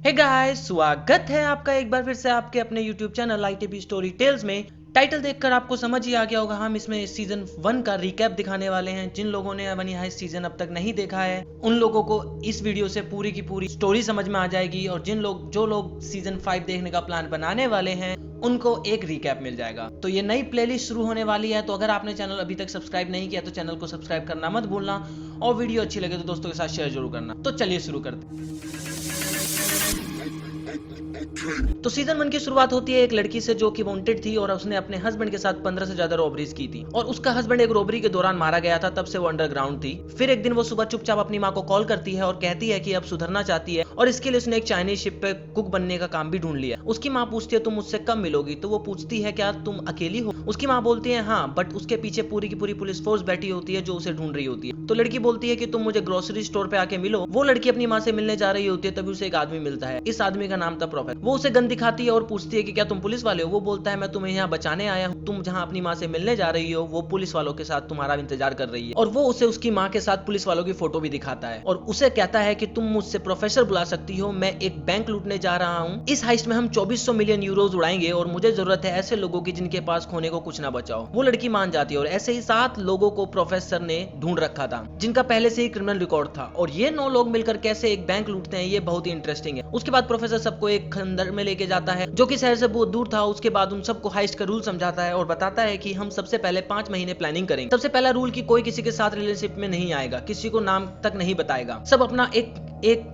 Hey guys, स्वागत है आपका एक बार फिर से आपके अपने YouTube channel ITB story tales में। टाइटल देखकर आपको समझ ही आ गया होगा, हम इसमें सीजन 1 का रिकैप दिखाने वाले हैं। जिन लोगों ने मनी हाइस्ट सीजन अब तक नहीं देखा है उन लोगों को इस वीडियो से पूरी की पूरी स्टोरी समझ में आ जाएगी, और जो लोग सीजन 5 देखने का प्लान बनाने वाले हैं उनको एक रिकैप मिल जाएगा। तो ये नई प्लेलिस्ट शुरू होने वाली है, तो अगर आपने चैनल अभी तक सब्सक्राइब नहीं किया तो चैनल को सब्सक्राइब करना मत भूलना, और वीडियो अच्छी लगे तो दोस्तों के साथ शेयर जरूर करना। तो चलिए शुरू करते हैं। तो सीजन 1 की शुरुआत होती है एक लड़की से जो कि वांटेड थी, और उसने अपने हस्बैंड के साथ 15 से ज्यादा रॉबरीज की थी, और उसका हस्बैंड एक रॉबरी के दौरान मारा गया था। तब से वो अंडरग्राउंड थी। फिर एक दिन वो सुबह चुपचाप अपनी माँ को कॉल करती है और कहती है कि अब सुधरना चाहती है, और इसके लिए उसने एक चाइनीज शिप पे कुक बनने का काम भी ढूंढ लिया। उसकी माँ पूछती है तुम मुझसे कब मिलोगी, तो वो पूछती है क्या तुम अकेली हो। उसकी माँ बोलती है हाँ, बट उसके पीछे पूरी की पूरी पुलिस फोर्स बैठी होती है जो उसे ढूंढ रही होती है। तो लड़की बोलती है कि तुम मुझे ग्रोसरी स्टोर पे आके मिलो। वो लड़की अपनी माँ से मिलने जा रही होती है, तभी उसे एक आदमी मिलता है। इस आदमी का नाम था प्रोफेसर। वो उसे गन दिखाती है और पूछती है कि क्या तुम पुलिस वाले हो। वो बोलता है मैं तुम्हें यहाँ बचाने आया हूँ, तुम जहाँ अपनी माँ से मिलने जा रही हो वो पुलिस वालों के साथ तुम्हारा इंतजार कर रही है। और वो उसे उसकी माँ के साथ पुलिस वालों की फोटो भी दिखाता है, और उसे कहता है कि तुम मुझसे प्रोफेसर बुला सकती हो, मैं एक बैंक लूटने जा रहा हूँ। इस हाइस्ट में हम 2400 मिलियन यूरोज उड़ाएंगे, और मुझे जरूरत है ऐसे लोगों की जिनके पास खोने को कुछ ना बचाओ। वो लड़की मान जाती है, और ऐसे ही 7 लोगों को प्रोफेसर ने ढूंढ रखा था जिनका पहले से ही क्रिमिनल रिकॉर्ड था, और ये 9 लोग मिलकर कैसे एक बैंक लूटते हैं ये बहुत ही इंटरेस्टिंग है। उसके बाद प्रोफेसर सबको एक खंडर में लेके जाता है जो कि शहर से बहुत दूर था। उसके बाद उन सबको हाइस्ट का रूल समझाता है और बताता है कि हम सबसे पहले 5 महीने प्लानिंग करेंगे। सबसे पहला रूल कि कोई किसी के साथ रिलेशनशिप में नहीं आएगा, किसी को नाम तक नहीं बताएगा, सब अपना एक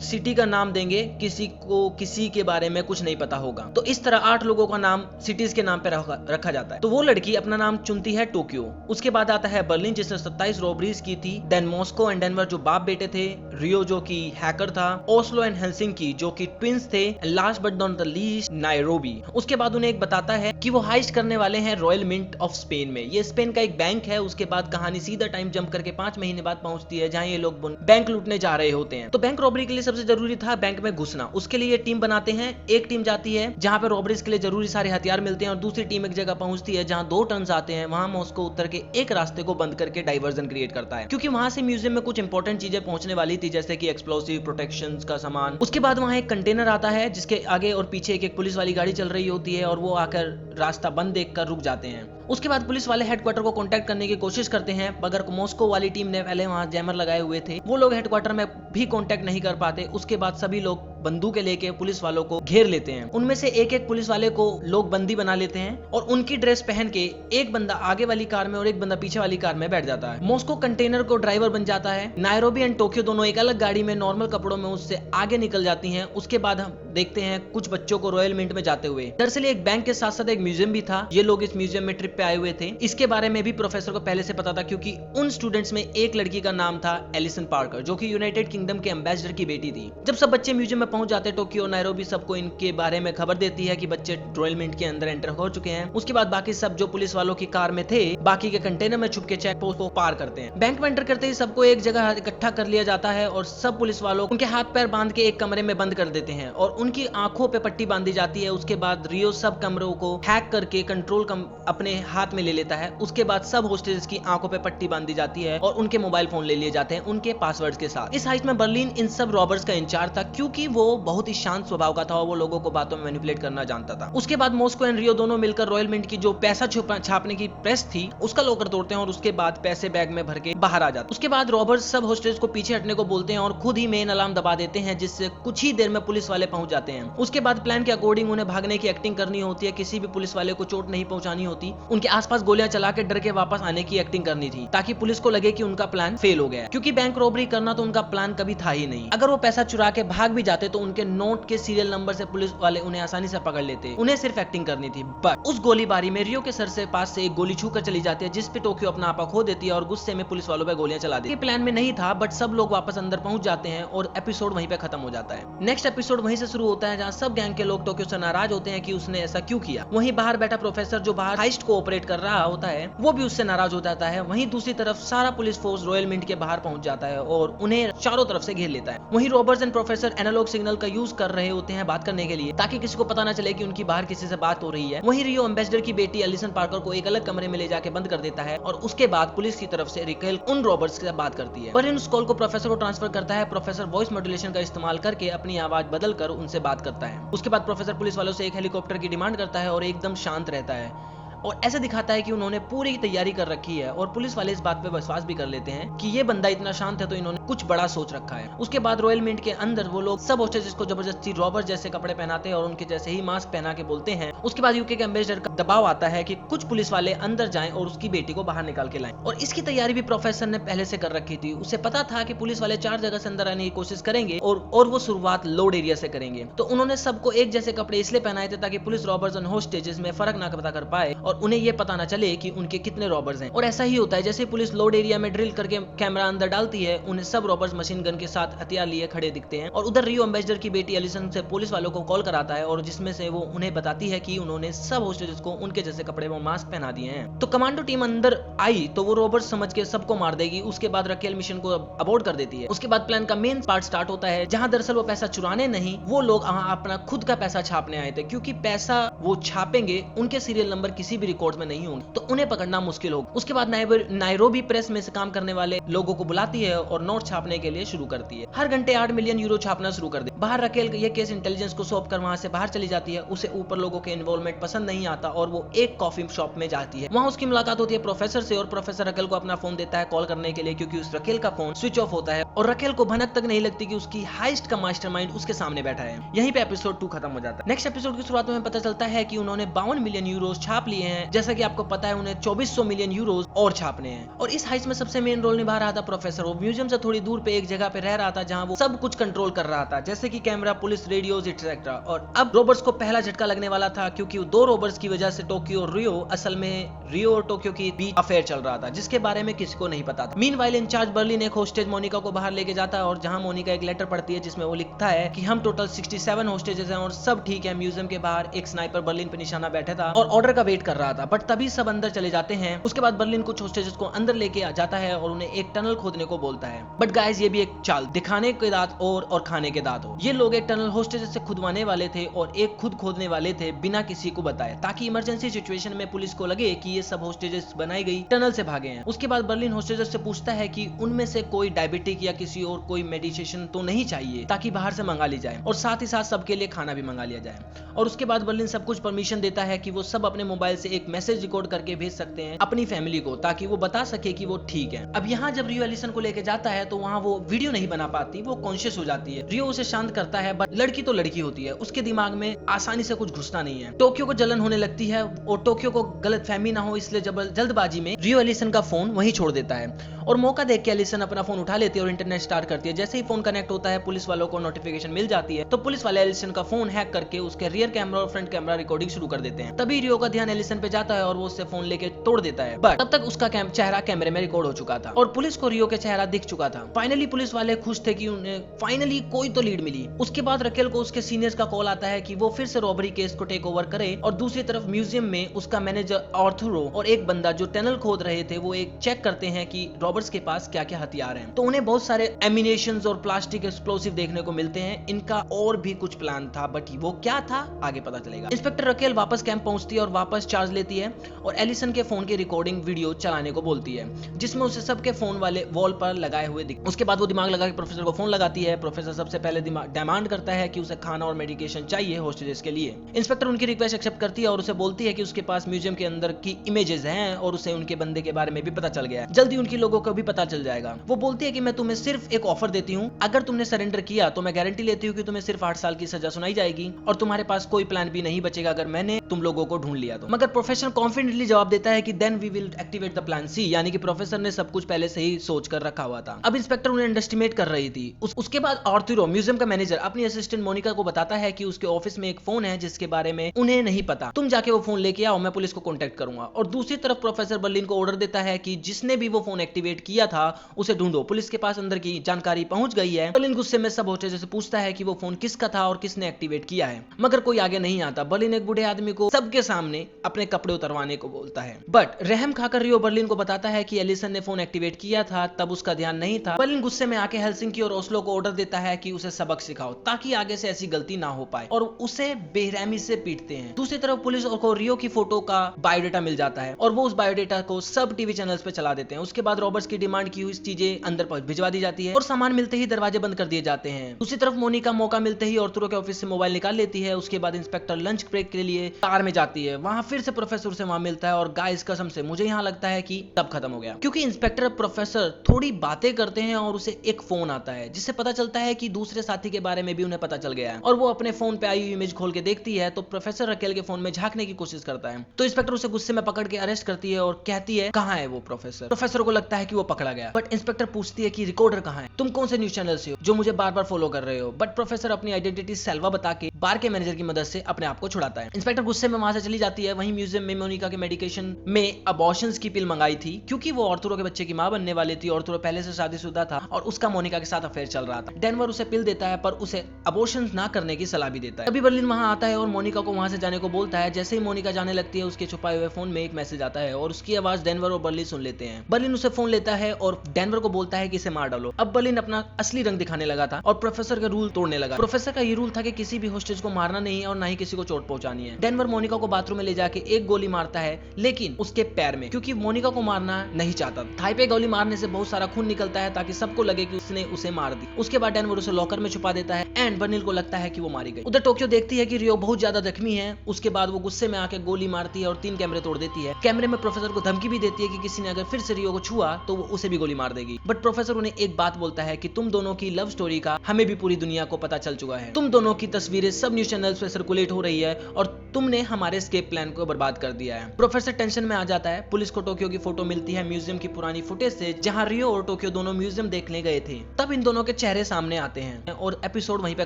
सिटी का नाम देंगे, किसी को किसी के बारे में कुछ नहीं पता होगा। तो इस तरह 8 लोगों का नाम सिटीज के नाम पे रखा जाता है। तो वो लड़की अपना नाम चुनती है टोक्यो। उसके बाद आता है बर्लिन जिसने 27 रॉबरीज की थी, देन मॉस्को एंड डेनवर जो बाप बेटे थे, रियो जो कि हैकर था, ओस्लो एंड हेलसिंकी जो कि ट्विंस थे, last but not the least Nairobi. उसके बाद उन्हें एक बताता है कि वो हाइस्ट करने वाले हैं रॉयल मिंट ऑफ स्पेन में। ये स्पेन का एक बैंक है। उसके बाद कहानी सीधा टाइम जंप करके 5 महीने बाद पहुंचती है जहां ये लोग बैंक लूटने जा रहे होते हैं। तो बैंक रॉबरी के लिए सबसे जरूरी था बैंक में घुसना। उसके लिए ये टीम बनाते हैं। एक टीम जाती है जहां पे रॉबरीज के लिए जरूरी सारे हथियार मिलते हैं, और दूसरी टीम एक जगह पहुंचती है जहां 2 टर्न्स आते हैं। वहां मॉस्को उतर के एक रास्ते को बंद करके डाइवर्जन क्रिएट करता है, क्योंकि वहां से म्यूजियम में कुछ इंपॉर्टेंट चीजें पहुंचने वाली थी, जैसे कि एक्सप्लोसिव प्रोटेक्शन का सामान। उसके बाद वहां एक कंटेनर आता है जिसके आगे और पीछे एक पुलिस वाली गाड़ी चल रही होती है, और वो आकर रास्ता बंद देखकर रुक जाते हैं। उसके बाद पुलिस वाले हेडक्वार्टर को कांटेक्ट करने की कोशिश करते हैं, मगर मॉस्को वाली टीम ने पहले वहां जैमर लगाए हुए थे, वो लोग हेडक्वार्टर में भी कांटेक्ट नहीं कर पाते। उसके बाद सभी लोग बंदूकें लेके पुलिस वालों को घेर लेते हैं। उनमें से एक एक पुलिस वाले को लोग बंदी बना लेते हैं, और उनकी ड्रेस पहन के एक बंदा आगे वाली कार में और एक बंदा पीछे वाली कार में बैठ जाता है। मॉस्को कंटेनर को ड्राइवर बन जाता है। नायरोबी एंड टोक्यो दोनों एक अलग गाड़ी में नॉर्मल कपड़ों में उससे आगे निकल जाती हैं। उसके बाद हम देखते हैं कुछ बच्चों को रॉयल मिंट में जाते हुए। दरअसल एक बैंक के साथ साथ एक म्यूजियम भी था। ये लोग इस म्यूजियम में ट्रिप पे आए हुए थे। इसके बारे में भी प्रोफेसर को पहले से पता था, क्योंकि उन स्टूडेंट्स में एक लड़की का नाम था एलिसन पार्कर, जो कि यूनाइटेड किंगडम के एम्बेसडर की बेटी थी। जब सब बच्चे म्यूजियम में पहुंच जाते, टोक्यो नायरोबी सबको इनके बारे में खबर देती है कि बच्चे रॉयल मिंट के अंदर एंटर हो चुके हैं। उसके बाद बाकी सब जो पुलिस वालों की कार में थे बाकी के कंटेनर में छुप के चेक पोस्ट को पार करते हैं। बैंक में एंटर करते ही सबको एक जगह इकट्ठा कर लिया जाता है, और सब पुलिस वालों उनके हाथ पैर बांध के एक कमरे में बंद कर देते हैं, और उनकी आंखों पे पट्टी बांधी जाती है। उसके बाद रियो सब कमरों को हैक करके कंट्रोल अपने हाथ में ले लेता है। उसके बाद सब होस्टेजेस की आंखों पे पट्टी बांधी जाती है, और उनके मोबाइल फोन ले लिए जाते हैं उनके पासवर्ड्स के साथ। इस हाइस्ट में बर्लिन इन सब रॉबर्स का इंचार्ज था, क्योंकि वो बहुत ही शांत स्वभाव का था और वो लोगों को बातों में मैनिपुलेट करना जानता था। उसके बाद मॉस्को एंड रियो दोनों मिलकर रॉयल मिंट की जो पैसा छापने की प्रेस थी उसका लॉकर तोड़ते हैं, और उसके बाद पैसे बैग में भर के बाहर आ जाते हैं। उसके बाद रॉबर्स सब होस्टेज को पीछे हटने को बोलते हैं और खुद ही मेन अलार्म दबा देते हैं, जिससे कुछ ही देर में पुलिस वाले पहुंच जाते हैं। उसके बाद प्लान के अकॉर्डिंग उन्हें भागने की एक्टिंग करनी होती है, किसी भी पुलिस वाले को चोट नहीं पहुंचानी होती, उनके आसपास गोलियां चला के डर के वापस आने की एक्टिंग करनी थी, ताकि पुलिस को लगे कि उनका प्लान फेल हो गया, क्योंकि बैंक रॉबरी करना तो उनका प्लान कभी था ही नहीं। अगर वो पैसा चुरा के भाग भी जाते तो उनके नोट के सीरियल नंबर से पुलिस वाले उन्हें आसानी से पकड़ लेते। उन्हें सिर्फ एक्टिंग करनी थी। बट उस गोलीबारी में रियो के सर से पास से एक गोली छू कर चली जाती है, जिस पे टोक्यो अपना आपा खो देती है और गुस्से में पुलिस वालों पे गोलियां चला देती है। प्लान में नहीं था, बट सब लोग वापस अंदर पहुंच जाते हैं और एपिसोड वहीं पे खत्म हो जाता है। नेक्स्ट एपिसोड वहीं से शुरू होता है जहां सब गैंग के लोग टोक्यो से नाराज होते हैं कि उसने ऐसा क्यों किया। वहीं बाहर बैठा प्रोफेसर जो बाहर हाइस्ट को ऑपरेट कर रहा होता है वो भी उससे नाराज हो जाता है। वहीं दूसरी तरफ सारा पुलिस फोर्स रॉयल मिंट के बाहर पहुंच जाता है और उन्हें चारों तरफ से घेर लेता है। वहीं Roberts and professor analogue signal का यूज कर रहे होते हैं बात करने के लिए, ताकि किसी को पता ना चले कि उनकी बाहर किसी से बात हो रही है। वहीं रियो एम्बेसडर की बेटी एलिसन पार्कर को एक अलग कमरे में ले जाके बंद कर देता है और उसके बाद पुलिस की तरफ से रेकेल उन रॉबर्ट्स से बात करती है। बर्लिन उस कॉल को प्रोफेसर को ट्रांसफर करता है। प्रोफेसर वॉइस मॉड्यूलेशन का इस्तेमाल करके अपनी आवाज बदल कर उनसे बात करता है। उसके बाद प्रोफेसर पुलिस वालों से एक हेलीकॉप्टर की डिमांड करता है और एकदम शांत रहता है और ऐसे दिखाता है कि उन्होंने पूरी तैयारी कर रखी है और पुलिस वाले इस बात पे विश्वास भी कर लेते हैं कि ये बंदा इतना शांत है तो इन्होंने कुछ बड़ा सोच रखा है। उसके बाद रॉयल मिंट के अंदर वो लोग सब होस्टेजेस को जबरदस्ती रॉबर जैसे कपड़े पहनाते हैं और उनके जैसे ही मास्क पहना के बोलते हैं। उसके बाद यूके के एम्बेसडर का दबाव आता है कि कुछ पुलिस वाले अंदर जाएं और उसकी बेटी को बाहर निकाल के लाएं। और इसकी तैयारी भी प्रोफेसर ने पहले से कर रखी थी। उसे पता था कि पुलिस वाले 4 जगह से अंदर आने की कोशिश करेंगे और वो शुरुआत लोड एरिया से करेंगे। तो उन्होंने सबको एक जैसे कपड़े इसलिए पहनाए थे ताकि पुलिस रॉबर्स और होस्टेजेस में फर्क ना पता कर पाए और उन्हें ये पता ना चले कि उनके कितने रॉबर्स हैं। और ऐसा ही होता है, जैसे पुलिस लोड एरिया में ड्रिल करके कैमरा अंदर डालती है, उन्हें सब रॉबर्स मशीन गन के साथ हथियार लिए खड़े दिखते हैं। और उधर रियो एम्बेसडर की बेटी एलिसन से पुलिस वालों को कॉल कराता है और जिसमें से वो उन्हें बताती है कि उन्होंने सब होस्टेजेस को उनके जैसे कपड़े और मास्क पहना दिए हैं। तो कमांडो टीम अंदर आई तो वो रॉबर्स समझ के सबको मार देगी। उसके बाद रकेल मिशन को अबॉर्ट कर देती है। उसके बाद प्लान का मेन पार्ट स्टार्ट होता है, जहां दरअसल वो पैसा चुराने नहीं, वो लोग अपना खुद का पैसा छापने आए थे, क्योंकि पैसा वो छापेंगे उनके सीरियल नंबर किसी भी रिकॉर्ड में नहीं होंगे तो उन्हें पकड़ना मुश्किल होगा। उसके बाद नायरोबी प्रेस में से काम करने वाले लोगों को बुलाती है और नोट छापने के लिए शुरू करती है। हर घंटे 8 मिलियन यूरो छापना शुरू कर दे। बाहर रकेल ये केस इंटेलिजेंस को सौंप कर वहां से बाहर चली जाती है। उसे ऊपर लोगों के इन्वॉल्वमेंट पसंद नहीं आता और वो एक कॉफी शॉप में जाती है। वहां उसकी मुलाकात होती है प्रोफेसर से और प्रोफेसर रकेल को अपना फोन देता है कॉल करने के लिए, क्योंकि उस रकेल का फोन स्विच ऑफ होता है और रकेल को भनक तक नहीं लगती कि उसकी हाइस्ट का मास्टरमाइंड उसके सामने बैठा है। यहीं पे एपिसोड 2 खत्म हो जाता है। नेक्स्ट एपिसोड की शुरुआत में पता चलता है कि उन्होंने 52 मिलियन यूरोज छाप लिए हैं। जैसा कि आपको पता है उन्हें 2400 मिलियन यूरोज और छापने हैं। और इस हाइस्ट में सबसे मेन रोल निभा रहा था प्रोफेसर। वो म्यूजियम से थोड़ी दूर पे एक जगह पे रह रहा था जहां वो सब कुछ कंट्रोल कर रहा था, जैसे कि कैमरा, पुलिस, रेडियोज एक्सेट्रा। और अब रॉबर्ट्स को पहला झटका लगने वाला था, क्योंकि 2 रॉबर्ट्स की वजह से टोक्यो और रियो, असल में रियो और टोक्यो की बीच अफेयर चल रहा था, जिसके बारे में किसी को नहीं पता था। मीनवाइल इंचार्ज बर्लिन एक होस्टेज मोनिका को बाहर लेके जाता है और जहां मोनिका एक लेटर पढ़ती है जिसमें वो लिखता है कि हम टोटल 67 होस्टेजेस हैं और सब ठीक है। म्यूजियम के बाहर एक स्नाइपर बर्लिन पे निशाना बैठा था और ऑर्डर का वेट कर रहा था, बट तभी सब अंदर चले जाते हैं। उसके बाद बर्लिन कुछ होस्टेजेस को अंदर लेके जाता है और उन्हें एक टनल खोदने को बोलता है। बट गाइस, ये भी एक चाल, दिखाने के दांत और खाने के दांत हो। ये लोग एक टनल होस्टेजेस से खुदवाने वाले थे और एक खुद खोदने वाले थे बिना किसी को बताए, ताकि इमरजेंसी सिचुएशन में पुलिस को लगे कि ये सब होस्टेजेस बनाई गई टनल से भागे हैं। उसके बाद बर्लिन होस्टेजेस से पूछता है कि उनमें से कोई डायबिटिक या किसी और कोई मेडिकेशन तो नहीं चाहिए, ताकि बाहर से मंगा ली जाए और साथ ही साथ सबके लिए खाना भी मंगा लिया जाए। और उसके बाद बर्लिन सब कुछ परमिशन देता है कि वो सब अपने मोबाइल से एक मैसेज रिकॉर्ड करके भेज सकते हैं अपनी फैमिली को, ताकि वो बता सके कि वो ठीक है। अब यहाँ जब रियो एलिसन को लेके जाता है तो वहाँ वो वीडियो नहीं बना पाती, वो कॉन्शियस हो जाती है। रियो उसे शांत करता है, बट लड़की तो लड़की होती है, उसके दिमाग में आसानी से कुछ घुसता नहीं है। टोक्यो को जलन होने लगती है और टोक्यो को गलतफहमी ना हो इसलिए जल्दबाजी में रियो एलिसन का फोन वहीं छोड़ देता है और मौका देख के एलिसन अपना फोन उठा लेती है और इंटरनेट स्टार्ट करती है। जैसे ही फोन कनेक्ट होता है पुलिस वालों को नोटिफिकेशन मिल जाती है, तो पुलिस वाले एलिसन का फोन हैक करके उसके रियर कैमरा और फ्रंट कैमरा रिकॉर्डिंग शुरू कर देते हैं। तभी रियो का ध्यान एलिसन पे जाता है और वो उससे फोन लेके तोड़ देता है, बट तब तक उसका चेहरा कैमरे में रिकॉर्ड हो चुका था और पुलिस को रियो के चेहरा दिख चुका था। फाइनली पुलिस वाले खुश थे कि उन्हें फाइनली कोई तो लीड मिली। उसके बाद रकेल को उसके सीनियर्स का कॉल आता है कि वो फिर से रॉबरी केस को टेक ओवर करे और दूसरी तरफ म्यूजियम में उसका मैनेजर आर्थुरो और एक बंदा जो टनल खोद रहे थे वो एक चेक करते हैं कि रॉबर्ट्स के पास क्या क्या हथियार हैं। तो उन्हें बहुत सारे एमिनेशंस और प्लास्टिक एक्सप्लोसिव देखने को मिलते हैं। इनका और भी कुछ प्लान था, बट वो क्या था आगे पता चलेगा। इंस्पेक्टर रकेल वापस कैंप पहुंचती है और वापस चार्ज लेती है और एलिसन के फोन की रिकॉर्डिंग वीडियो चलाने को बोलती है, जिसमें उसे सबके फोन वाले वॉल पर लगाए हुए दिख। उसके बाद वो दिमाग लगा के प्रोफेसर को फोन लगाती है। प्रोफेसर सबसे पहले डिमांड करता है कि उसे खाना और मेडिकेशन चाहिए होस्टेजेस के लिए। इंस्पेक्टर उनकी रिक्वेस्ट एक्सेप्ट करती है और उसे बोलती है कि उसके पास म्यूजियम के अंदर की इमेजेस हैं और उसे उनके बंदे के बारे में भी पता चल गया है। जल्दी उनकी लोगों को भी पता चल जाएगा। वो बोलती है कि मैं तुम्हें सिर्फ एक ऑफर देती हूँ, अगर तुमने सरेंडर किया तो मैं गारंटी लेती हूँ कि तुम्हें सिर्फ 8 साल की सजा सुनाई जाएगी और तुम्हारे पास कोई प्लान भी नहीं बचेगा अगर मैंने तुम लोगों को ढूंढ लिया तो। मगर प्रोफेसर कॉन्फिडेंटली जवाब देता है कि then we will activate the plan C, यानी कि प्रोफेसर ने सब कुछ पहले से ही सोच कर रखा हुआ था। अब इंस्पेक्टर उन्हें अंडरएस्टिमेट कर रही थी। उसके बाद आर्थुरो म्यूजियम का मैनेजर अपनी असिस्टेंट मोनिका को बताता है कि उसके ऑफिस में एक फोन है जिसके बारे में उन्हें नहीं पता, तुम जाके वो फोन लेके आओ, मैं पुलिस को कांटेक्ट करूंगा। और दूसरी तरफ प्रोफेसर बर्लिन को ऑर्डर देता है कि जिसने भी वो फोन एक्टिवेट किया था उसे ढूंढो, पुलिस के पास अंदर की जानकारी पहुंच गई है। बर्लिन गुस्से में सब होस्टेजेस से पूछता है कि वो फोन किसका था और किसने एक्टिवेट किया है, मगर कोई आगे नहीं आता। बर्लिन एक बूढ़े आदमी को सबके सामने अपने अपने कपड़े उतरवाने को बोलता है। बट रहम खाकर रियो बर्लिन को बताता है कि एलिसन ने फोन एक्टिवेट किया था, तब उसका ध्यान नहीं था। बर्लिन गुस्से में आके हेलसिंकी और ओस्लो को ऑर्डर देता है कि उसे सबक सिखाओ ताकि आगे से ऐसी गलती ना हो पाए, और उसे बेरहमी से पीटते हैं। दूसरी तरफ पुलिस को रियो की फोटो का बायोडेटा मिल जाता है और वो उस बायोडेटा को सब टीवी चैनल्स पे चला देते हैं। उसके बाद रॉबर्ट्स की डिमांड की हुई चीजें अंदर भिजवा दी जाती है और सामान मिलते ही दरवाजे बंद कर दिए जाते हैं। दूसरी तरफ मोनिका मौका मिलते ही आर्थुरो के ऑफिस से मोबाइल निकाल लेती है। उसके बाद इंस्पेक्टर लंच ब्रेक के लिए कार में जाती है। वहां फिर से प्रोफेसर से वहां मिलता है और गाइस कसम से मुझे यहाँ लगता है कि तब खत्म हो गया, क्योंकि इंस्पेक्टर प्रोफेसर थोड़ी बातें करते हैं और उसे एक फोन आता है जिससे पता चलता है कि दूसरे साथी के बारे में भी उन्हें पता चल गया है, और वो अपने फोन पे आई हुई इमेज खोल के देखती है तो प्रोफेसर रकेल के फोन में झांकने की कोशिश करता है। तो इंस्पेक्टर उसे गुस्से में पकड़ के अरेस्ट करती है और कहती है कहाँ है वो प्रोफेसर। प्रोफेसर को लगता है कि वो पकड़ा गया, बट इंस्पेक्टर पूछती है कि रिकॉर्डर कहाँ है, तुम कौन से न्यूज चैनल से हो जो मुझे बार बार फॉलो कर रहे हो। बट प्रोफेसर अपनी आइडेंटिटी सेल्वा बता के बार के मैनेजर की मदद से अपने आप को छुड़ाता है। इंस्पेक्टर गुस्से में वहां से चली जाती है। वहीं म्यूजियम में मोनिका के मेडिकेशन में अबॉर्शंस की पिल मंगाई थी क्योंकि वो आर्थुरो के बच्चे की मां बनने वाली थी। आर्थुरो पहले से शादीशुदा था और उसका मोनिका के साथ अफेयर चल रहा था। डेनवर उसे पिल देता है पर उसे अबॉर्शन ना करने की सलाह भी देता है। तभी बर्लिन वहां आता है और मोनिका को वहां से जाने को बोलता है। जैसे ही मोनिका जाने लगती है उसके छुपाए हुए फोन में एक मैसेज आता है और उसकी आवाज डेनवर और बर्लिन सुन लेते हैं। बर्लिन उसे फोन लेता है और डेनवर को बोलता है कि इसे मार डालो। अब बर्लिन अपना असली रंग दिखाने लगा था और प्रोफेसर का रूल तोड़ने लगा। प्रोफेसर का ये रूल था कि किसी भी होस्टेज को मारना नहीं है और ना ही किसी को चोट पहुंचानी है। डेनवर मोनिका को बाथरूम में ले जाके एक गोली मारता है, लेकिन उसके पैर में, क्योंकि मोनिका को मारना नहीं चाहता। थाई पे गोली मारने से बहुत सारा खून निकलता है ताकि सबको लगे कि उसने उसे मार दी। उसके बाद डेनवर उसे लॉकर में छुपा देता है एंड बर्लिन को लगता है कि वो मारी गई। उधर टोक्यो देखती है कि रियो बहुत ज्यादा जख्मी है। उसके बाद वो गुस्से में आके गोली मारती है और 3 कैमरे तोड़ देती है। कैमरे में प्रोफेसर को धमकी भी देती है कि किसी ने अगर फिर से रियो को छुआ तो वो उसे भी गोली मार देगी। बट प्रोफेसर उन्हें एक बात बोलता है कि तुम दोनों की लव स्टोरी का हमें भी पूरी दुनिया को पता चल चुका है। तुम दोनों की तस्वीरें सब न्यूज चैनल्स पे सर्कुलेट हो रही है और तुमने हमारे एस्केप प्लान को बर्बाद कर दिया है। प्रोफेसर टेंशन में आ जाता है। पुलिस को टोक्यो की फोटो मिलती है म्यूजियम की पुरानी फुटेज से, जहां रियो और टोक्यो दोनों म्यूजियम देखने गए थे। तब इन दोनों के चेहरे सामने आते हैं और एपिसोड वहीं पे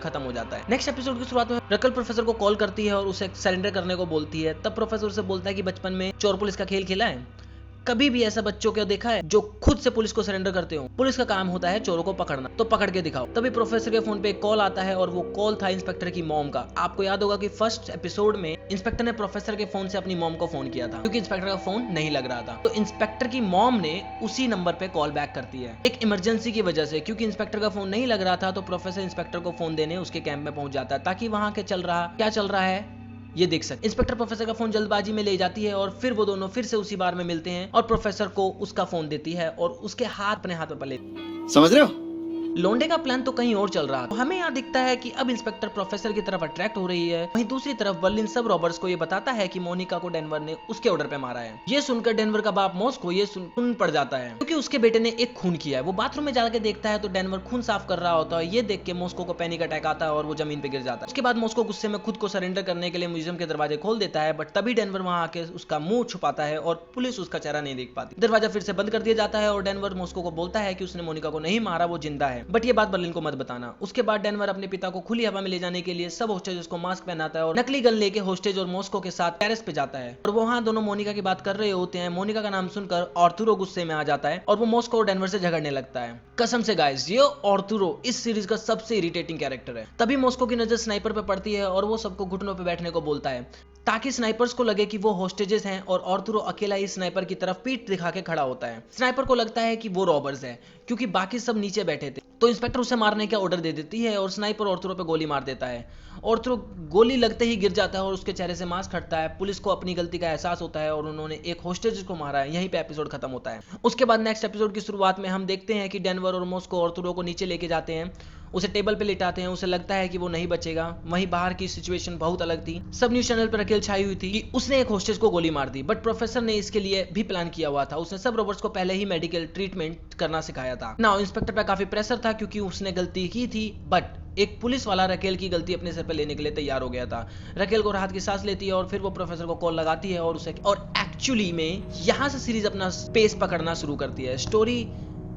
खत्म हो जाता है। नेक्स्ट एपिसोड की शुरुआत में रकल प्रोफेसर को कॉल करती है और उसे सरेंडर करने को बोलती है। तब प्रोफेसर उसे बोलता है कि बचपन में चोर पुलिस का खेल खेला है, कभी भी ऐसा बच्चों को देखा है जो खुद से पुलिस को सरेंडर करते हो। पुलिस का काम होता है चोरों को पकड़ना, तो पकड़ के दिखाओ। तभी प्रोफेसर के फोन पे एक कॉल आता है और वो कॉल था इंस्पेक्टर की मॉम का। आपको याद होगा कि फर्स्ट एपिसोड में इंस्पेक्टर ने प्रोफेसर के फोन से अपनी मॉम को फोन किया था क्योंकि इंस्पेक्टर का फोन नहीं लग रहा था। तो इंस्पेक्टर की मॉम ने उसी नंबर पे कॉल बैक करती है एक इमरजेंसी की वजह से, क्योंकि इंस्पेक्टर का फोन नहीं लग रहा था। तो प्रोफेसर इंस्पेक्टर को फोन देने उसके कैंप में पहुंच जाता है ताकि वहां के क्या चल रहा है ये देख सकते। इंस्पेक्टर प्रोफेसर का फोन जल्दबाजी में ले जाती है और फिर वो दोनों फिर से उसी बार में मिलते हैं और प्रोफेसर को उसका फोन देती है और उसके हाथ अपने हाथ में पले। समझ रहे हो? लोंडे का प्लान तो कहीं और चल रहा है। हमें यहाँ दिखता है कि अब इंस्पेक्टर प्रोफेसर की तरफ अट्रैक्ट हो रही है। वहीं दूसरी तरफ बर्लिन सब रॉबर्ट्स को ये बताता है कि मोनिका को डेनवर ने उसके ऑर्डर पे मारा है। ये सुनकर डेनवर का बाप मॉस्को ये सुन पड़ जाता है क्योंकि उसके बेटे ने एक खून किया है। वो बाथरूम में जाकर देखता है तो डेनवर खून साफ कर रहा होता है। ये देख के मॉस्को को पैनिक अटैक आता है और वो जमीन पे गिर जाता है। उसके बाद मॉस्को गुस्से में खुद को सरेंडर करने के लिए म्यूजियम के दरवाजे खोल देता है, बट तभी डेनवर वहां आके उसका मुंह छुपाता है और पुलिस उसका चेहरा नहीं देख पाती। दरवाजा फिर से बंद कर दिया जाता है और डेनवर मॉस्को को बोलता है कि उसने मोनिका को नहीं मारा, वो जिंदा है। बट ये बात बर्लिन को मत बताना। उसके बाद डेनवर अपने पिता को खुली हवा में ले जाने के लिए सब होस्टेजेस को मास्क पहनाता है और नकली गन लेके होस्टेज और मॉस्को के साथ टेरेस पे जाता है और वहां दोनों मोनिका की बात कर रहे होते हैं। मोनिका का नाम सुनकर आर्थुरो गुस्से में आ जाता है और वो मॉस्को और डेनवर से झगड़ने लगता है। कसम से गाइस, ये आर्थुरो इस सीरीज का सबसे इरिटेटिंग कैरेक्टर है। तभी मॉस्को की नजर स्नाइपर पे पड़ती है और वो सबको घुटनों पे बैठने को बोलता है ताकि स्नाइपर्स को लगे कि वो होस्टेजेस हैं और आर्थुरो अकेला ही स्नाइपर की तरफ पीठ दिखा के खड़ा होता है। स्नाइपर को लगता है कि वो रॉबर्स है क्योंकि बाकी सब नीचे बैठे थे। तो इंस्पेक्टर उसे मारने का ऑर्डर दे देती है और स्नाइपर आर्थुरो पे गोली मार देता है। आर्थुरो गोली लगते ही गिर जाता है और उसके चेहरे से मास्क हटता है। पुलिस को अपनी गलती का एहसास होता है और उन्होंने एक होस्टेज को मारा है। यहीं पे एपिसोड खत्म होता है। उसके बाद नेक्स्ट एपिसोड की शुरुआत में हम देखते हैं कि डेनवर और मॉस्को आर्थुरो को नीचे लेके जाते हैं, उसे टेबल पे लिटाते हैं। उसे लगता है कि वो नहीं बचेगा। वहीं बाहर की सिचुएशन बहुत अलग थी। सब न्यूज चैनल पर रकेल छाई हुई थी कि उसने एक होस्टेज को गोली मार दी, बट प्रोफेसर ने इसके लिए भी प्लान किया हुआ था। उसने सब रॉबर्ट्स को पहले ही मेडिकल ट्रीटमेंट करना सिखाया था। नाउ इंस्पेक्टर पे काफी प्रेशर था क्योंकि उसने गलती की थी, बट एक पुलिस वाला रकेल की गलती अपने सर पे लेने के लिए तैयार हो गया था। रकेल को राहत की सांस लेती है और फिर वो प्रोफेसर को कॉल लगाती है और एक्चुअली में यहाँ से सीरीज अपना स्पेस पकड़ना शुरू करती है। स्टोरी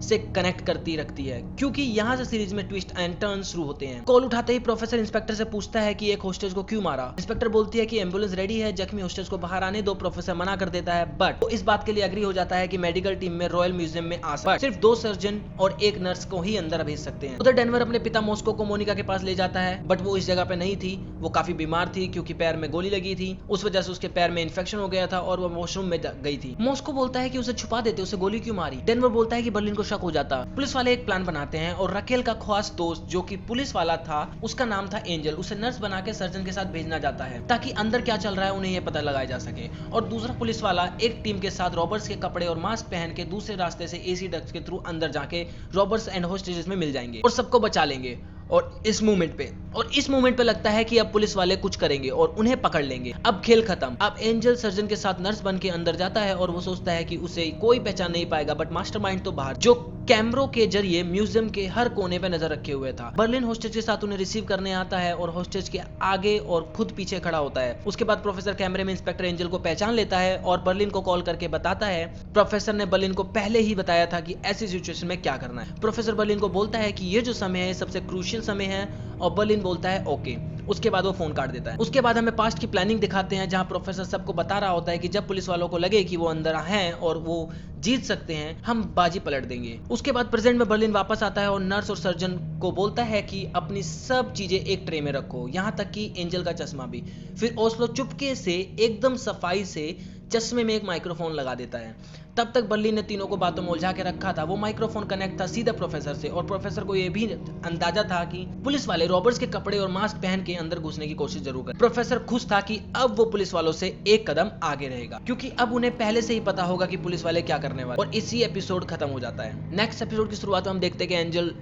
से कनेक्ट करती रखती है, क्योंकि यहाँ से सीरीज में ट्विस्ट एंड टर्न शुरू होते हैं। कॉल उठाते ही प्रोफेसर इंस्पेक्टर से पूछता है कि एक होस्टेज को क्यों मारा। इंस्पेक्टर बोलती है कि एम्बुलेंस रेडी है, जख्मी होस्टेज को बाहर आने दो। प्रोफेसर मना कर देता है, बट वो इस बात के लिए एग्री हो जाता है कि मेडिकल टीम में रॉयल म्यूजियम में आ सकता है, सिर्फ 2 सर्जन और 1 नर्स को ही अंदर भेज सकते हैं। उधर डेनवर अपने पिता मॉस्को को मोनिका के पास ले जाता है, बट वो इस जगह पे नहीं थी। वो काफी बीमार थी क्योंकि पैर में गोली लगी थी, उस वजह से उसके पैर में इन्फेक्शन हो गया था और वो वॉशरूम में गई थी। मॉस्को बोलता है कि उसे छुपा देते, उसे गोली क्यों मारी। डेनवर बोलता है कि बर्लिन को शक हो जाता। पुलिस वाले एक प्लान बनाते हैं और रकेल का खास दोस्त जो कि पुलिस वाला था, उसका नाम था एंजल, उसे नर्स बना के सर्जन के साथ भेजना जाता है ताकि अंदर क्या चल रहा है उन्हें यह पता लगाया जा सके। और दूसरा पुलिस वाला एक टीम के साथ रॉबर्ट्स के कपड़े और मास्क पहन के दूसरे रास्ते से एसी डक्ट के थ्रू अंदर जाके रॉबर्ट्स एंड होस्टेजेस में मिल जाएंगे और सबको बचा लेंगे। और इस मूवमेंट पे लगता है कि अब पुलिस वाले कुछ करेंगे और उन्हें पकड़ लेंगे। अब खेल खत्म। अब एंजल सर्जन के साथ नर्स बन के अंदर जाता है और वो सोचता है कि उसे कोई पहचान नहीं पाएगा, बट मास्टरमाइंड तो बाहर, जो कैमरों के जरिए म्यूजियम के हर कोने पे नजर रखे हुए था। बर्लिन होस्टेज के साथ उन्हें रिसीव करने आता है और होस्टेज के आगे और खुद पीछे खड़ा होता है। उसके बाद प्रोफेसर कैमरे में इंस्पेक्टर एंजल को पहचान लेता है और बर्लिन को कॉल करके बताता है। प्रोफेसर ने बर्लिन को पहले ही बताया था कि ऐसी सिचुएशन में क्या करना है। प्रोफेसर बर्लिन को बोलता है कि ये जो समय है सबसे क्रूशियल समय है और बर्लिन बोलता है ओके। उसके बाद वो फोन काट देता है। उसके बाद हमें पास्ट की प्लानिंग दिखाते हैं जहां प्रोफेसर सबको बता रहा होता है कि जब पुलिस वालों को लगे कि वो अंदर हैं और वो जीत सकते हैं, हम बाजी पलट देंगे। उसके बाद प्रेजेंट में बर्लिन वापस आता है और नर्स और सर्जन को बोलता है कि अपनी सब चीजें एक ट्रे में रखो, यहां तक कि एंजल का चश्मा भी। फिर ओस्लो चुपके से एकदम सफाई से चश्मे में एक माइक्रोफोन लगा देता है। तब तक बर्लिन ने तीनों को बातों में उलझा के रखा था। वो माइक्रोफोन कनेक्ट था सीधा प्रोफेसर से और प्रोफेसर को यह भी अंदाजा था कि पुलिस वाले रॉबर्ट्स के कपड़े और मास्क पहन के अंदर घुसने की कोशिश जरूर करें। प्रोफेसर खुश था कि अब वो पुलिस वालों से एक कदम आगे रहेगा, क्योंकि अब उन्हें पहले से ही पता होगा कि पुलिस वाले क्या करने वाले। और इसी एपिसोड खत्म हो जाता है। नेक्स्ट एपिसोड की शुरुआत में हम देखते हैं कि एंजल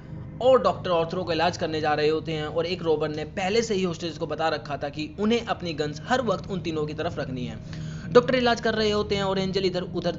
और डॉक्टर ऑर्थरो का इलाज करने जा रहे होते हैं और एक रॉबर ने पहले से ही होस्टेज को बता रखा था कि उन्हें अपनी गन्स हर वक्त उन तीनों की तरफ रखनी है। डॉक्टर इलाज कर रहे होते हैं और एंजल इधर उधर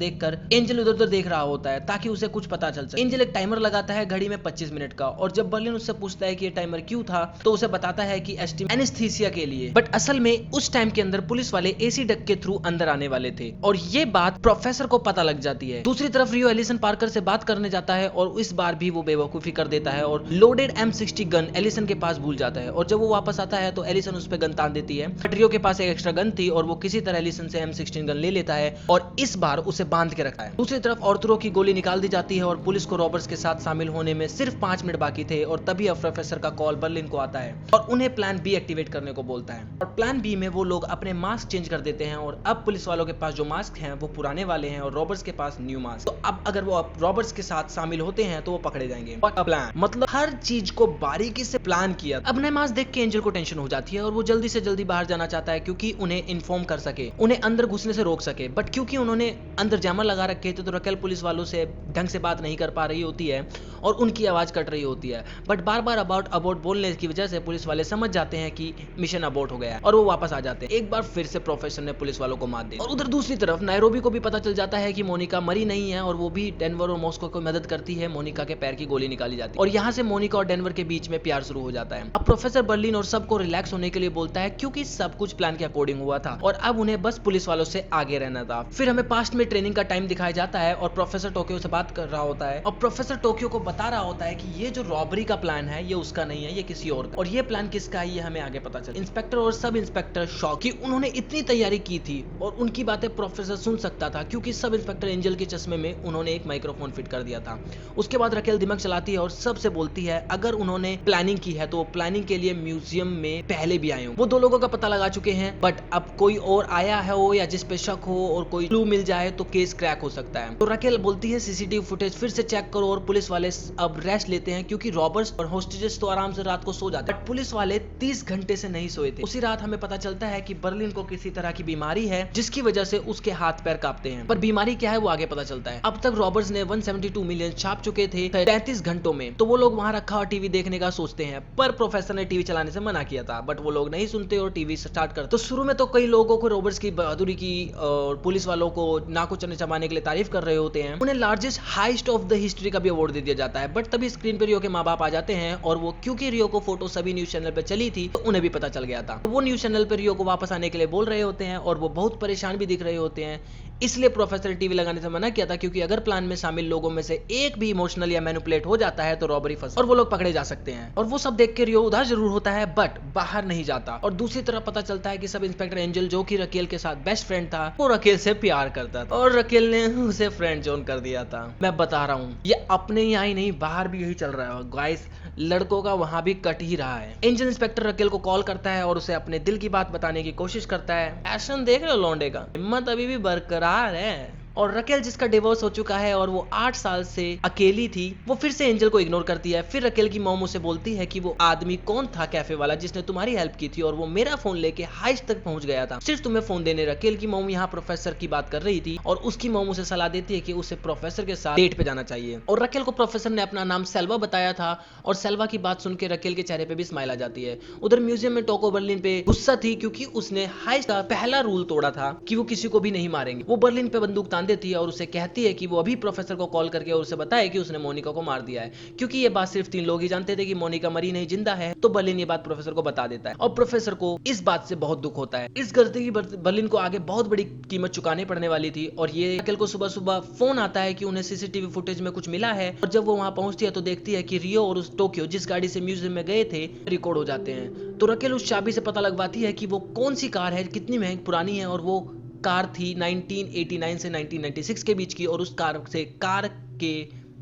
देख रहा होता है ताकि उसे कुछ पता चल सके। एंजल एक टाइमर लगाता है घड़ी में 25 मिनट का, और जब बर्लिन उससे पूछता है कि ये टाइमर क्यों था तो उसे बताता है कि एनेस्थीसिया के लिए, बट असल में उस टाइम के अंदर पुलिस वाले एसी डक्ट के थ्रू अंदर आने वाले थे और ये बात प्रोफेसर को पता लग जाती है। दूसरी तरफ रियो एलिसन पार्कर से बात करने जाता है और इस बार भी वो बेवकूफी कर देता है और लोडेड M60 गन एलिसन के पास भूल जाता है। और जब वो वापस आता है तो एलिसन उस पर गन तान देती है, बट रियो के पास एक एक्स्ट्रा गन थी और वो किसी तरह एलिसन से M16 गन ले लेता है और इस बार उसे बांध के रखता है। दूसरी तरफ ऑर्थरो की गोली निकाल दी जाती है और पुलिस को रॉबर्ट्स के साथ शामिल होने में सिर्फ 5 मिनट बाकी थे और तभी अब प्रोफेसर का कॉल बर्लिन को आता है और उन्हें प्लान बी एक्टिवेट करने को बोलता है। और प्लान बी में वो लोग अपने मास्क चेंज कर देते हैं और अब पुलिस वालों के पास जो मास्क हैं वो पुराने वाले हैं और रॉबर्ट्स के पास न्यू मास्क। तो अब अगर वो रॉबर्ट्स के साथ शामिल होते हैं तो वो पकड़े जाएंगे। और प्लान मतलब हर चीज को बारीकी से प्लान किया। अब नए मास्क देख के एंजल को टेंशन हो जाती है और वो जल्दी से जल्दी बाहर जाना चाहता है क्योंकि उन्हें इन्फॉर्म कर सके, उन्हें अंदर घुसने से रोक सके। बट क्योंकि उन्होंने अंदर जैमर लगा रखे थे तो रकेल पुलिस वालों से ढंग से बात नहीं कर पा रही होती है और उनकी आवाज कट रही होती है। बट बार बार अबाउट बोलने की वजह से पुलिस वाले समझ जाते हैं कि मिशन अबॉर्ट हो गया है और वो वापस आ जाते हैं। एक बार फिर से प्रोफेसर ने पुलिस वालों को मार दी। और उधर दूसरी तरफ नायरोबी को भी पता चल जाता है कि मोनिका मरी नहीं है और वो भी डेनवर और मॉस्को को मदद करती है। मोनिका के पैर की गोली निकाली जाती है और यहाँ से मोनिका और डेनवर के बीच में प्यार शुरू हो जाता है। अब प्रोफेसर बर्लिन और सबको रिलैक्स होने के लिए बोलता है क्योंकि सब कुछ प्लान के अकॉर्डिंग हुआ था और अब उन्हें बस पुलिस वालों से आगे रहना था। फिर हमें पास्ट में ट्रेनिंग का टाइम दिखाया जाता है और प्रोफेसर टोक्यो से बात कर रहा होता है और प्रोफेसर टोक्यो को बता रहा होता है कि ये जो रॉबरी का प्लान है ये उसका नहीं है, ये किसी और का। और ये प्लान किसका है ये हमें आगे पता चला। इंस्पेक्टर और सब इंस्पेक्टर शॉक कि उन्होंने इतनी तैयारी की थी और उनकी बातें प्रोफेसर सुन सकता था क्योंकि सब इंस्पेक्टर एंजल के चश्मे में उन्होंने एक माइक्रोफोन फिट कर दिया था। उसके बाद रकेल दिमाग चलाती है और सबसे बोलती है अगर उन्होंने प्लानिंग की है तो प्लानिंग के लिए म्यूजियम में पहले भी आए हो। वो 2 लोगों का पता लगा चुके हैं, बट अब कोई और आया है हो या जिस पे शक हो और कोई क्लू मिल जाए तो केस क्रैक हो सकता है। तो रकेल बोलती है सीसीटीवी फुटेज फिर से चेक करो और पुलिस वाले अब रेस्ट लेते हैं क्योंकि रॉबर्ट्स और होस्टेजेस तो आराम से रात को सो जाते हैं, बट पुलिस वाले 30 घंटे से नहीं सोए थे। उसी रात हमें पता चलता है कि बर्लिन को किसी तरह की बीमारी है जिसकी वजह से उसके हाथ पैर कांपते हैं, पर बीमारी क्या है वो आगे पता चलता है। अब तक रॉबर्ट्स ने 172 मिलियन छाप चुके थे 33 घंटों में, तो वो लोग वहां रखा और टीवी देखने का सोचते हैं, पर प्रोफेसर ने टीवी चलाने से मना किया था, बट वो लोग नहीं सुनते और टीवी स्टार्ट करते। तो शुरू में तो कई लोगों को रॉबर्ट्स की बहादुरी की और पुलिस वालों को नाको चने चबाने के लिए तारीफ कर रहे होते हैं। उन्हें largest heist of the history का भी अवार्ड दे दिया जाता है, बट तभी स्क्रीन पे रियो के माँ बाप आ जाते हैं और वो क्योंकि रियो को फोटो सभी न्यूज चैनल पे चली थी तो उन्हें भी पता चल गया था। तो वो न्यूज चैनल पे रियो को वापस आने के लिए बोल रहे होते हैं और वो बहुत परेशान भी दिख रहे होते हैं। इसलिए प्रोफेसर ने टीवी लगाने से मना किया था, क्योंकि अगर प्लान में शामिल लोगों में से एक भी इमोशनल या मैनिपुलेट हो जाता है तो रॉबरी फंस और वो लोग पकड़े जा सकते हैं। और वो सब देख के रियो उदास जरूर होता है बट बाहर नहीं जाता। और दूसरी तरफ पता चलता है कि सब इंस्पेक्टर एंजल, जो कि रकेल के साथ बेस्ट फ्रेंड था, वो रकेल से प्यार करता था और रकेल ने उसे फ्रेंड जोन कर दिया था। मैं बता रहा हूँ, ये अपने यहाँ ही नहीं बाहर भी यही चल रहा है गाइस, लड़कों का वहां भी कट ही रहा है। एंजल इंस्पेक्टर रकेल को कॉल करता है और उसे अपने दिल की बात बताने की कोशिश करता है। पैशन देख लो लौंडे का, हिम्मत अभी भी बरकरार है। और रकेल, जिसका डिवोर्स हो चुका है और वो 8 साल से अकेली थी, वो फिर से एंजल को इग्नोर करती है। फिर रकेल की मॉम उसे बोलती है कि वो आदमी कौन था कैफे वाला जिसने तुम्हारी हेल्प की थी और वो मेरा फोन लेके हाइस्ट तक पहुंच गया था सिर्फ तुम्हें फोन देने। रकेल की मॉम यहाँ प्रोफेसर की बात कर रही थी और उसकी मॉम उसे सलाह देती है कि उसे प्रोफेसर के साथ डेट पे जाना चाहिए। और रकेल को प्रोफेसर ने अपना नाम सेल्वा बताया था और सेल्वा की बात सुन के रकेल के चेहरे पे भी स्माइल आ जाती है। उधर म्यूजियम में टोको बर्लिन पे गुस्सा थी, क्योंकि उसने हाइस्ट का पहला रूल तोड़ा था कि वो किसी को भी नहीं मारेंगे। वो बर्लिन पे बंदूक तान देती है और उसे कहती है कि वो अभी प्रोफेसर को कॉल करके और उसे बताए कि उसने मोनिका को मार दिया है। क्योंकि ये बात सिर्फ 3 लोग ही जानते थे कि मोनिका मरी नहीं जिंदा है, तो बर्लिन ये बात प्रोफेसर को बता देता है और प्रोफेसर को इस बात से बहुत दुख होता है। इस गलती की बर्लिन को आगे बहुत बड़ी कीमत चुकाने पड़ने वाली थी। और ये रकेल को सुबह सुबह फोन आता है कि उन्हें सीसीटीवी फुटेज में कुछ मिला है। और जब वो वहां पहुंचती है तो देखती है कि रियो और उस टोक्यो जिस गाड़ी से म्यूजियम में गए थे रिकॉर्ड हो जाते हैं। तो रकेल उस चाबी से पता लगवाती है कि वो कौन सी कार है, कितनी महंगी पुरानी है, और वो कार थी 1989 से 1996 के बीच की। और उस कार से कार के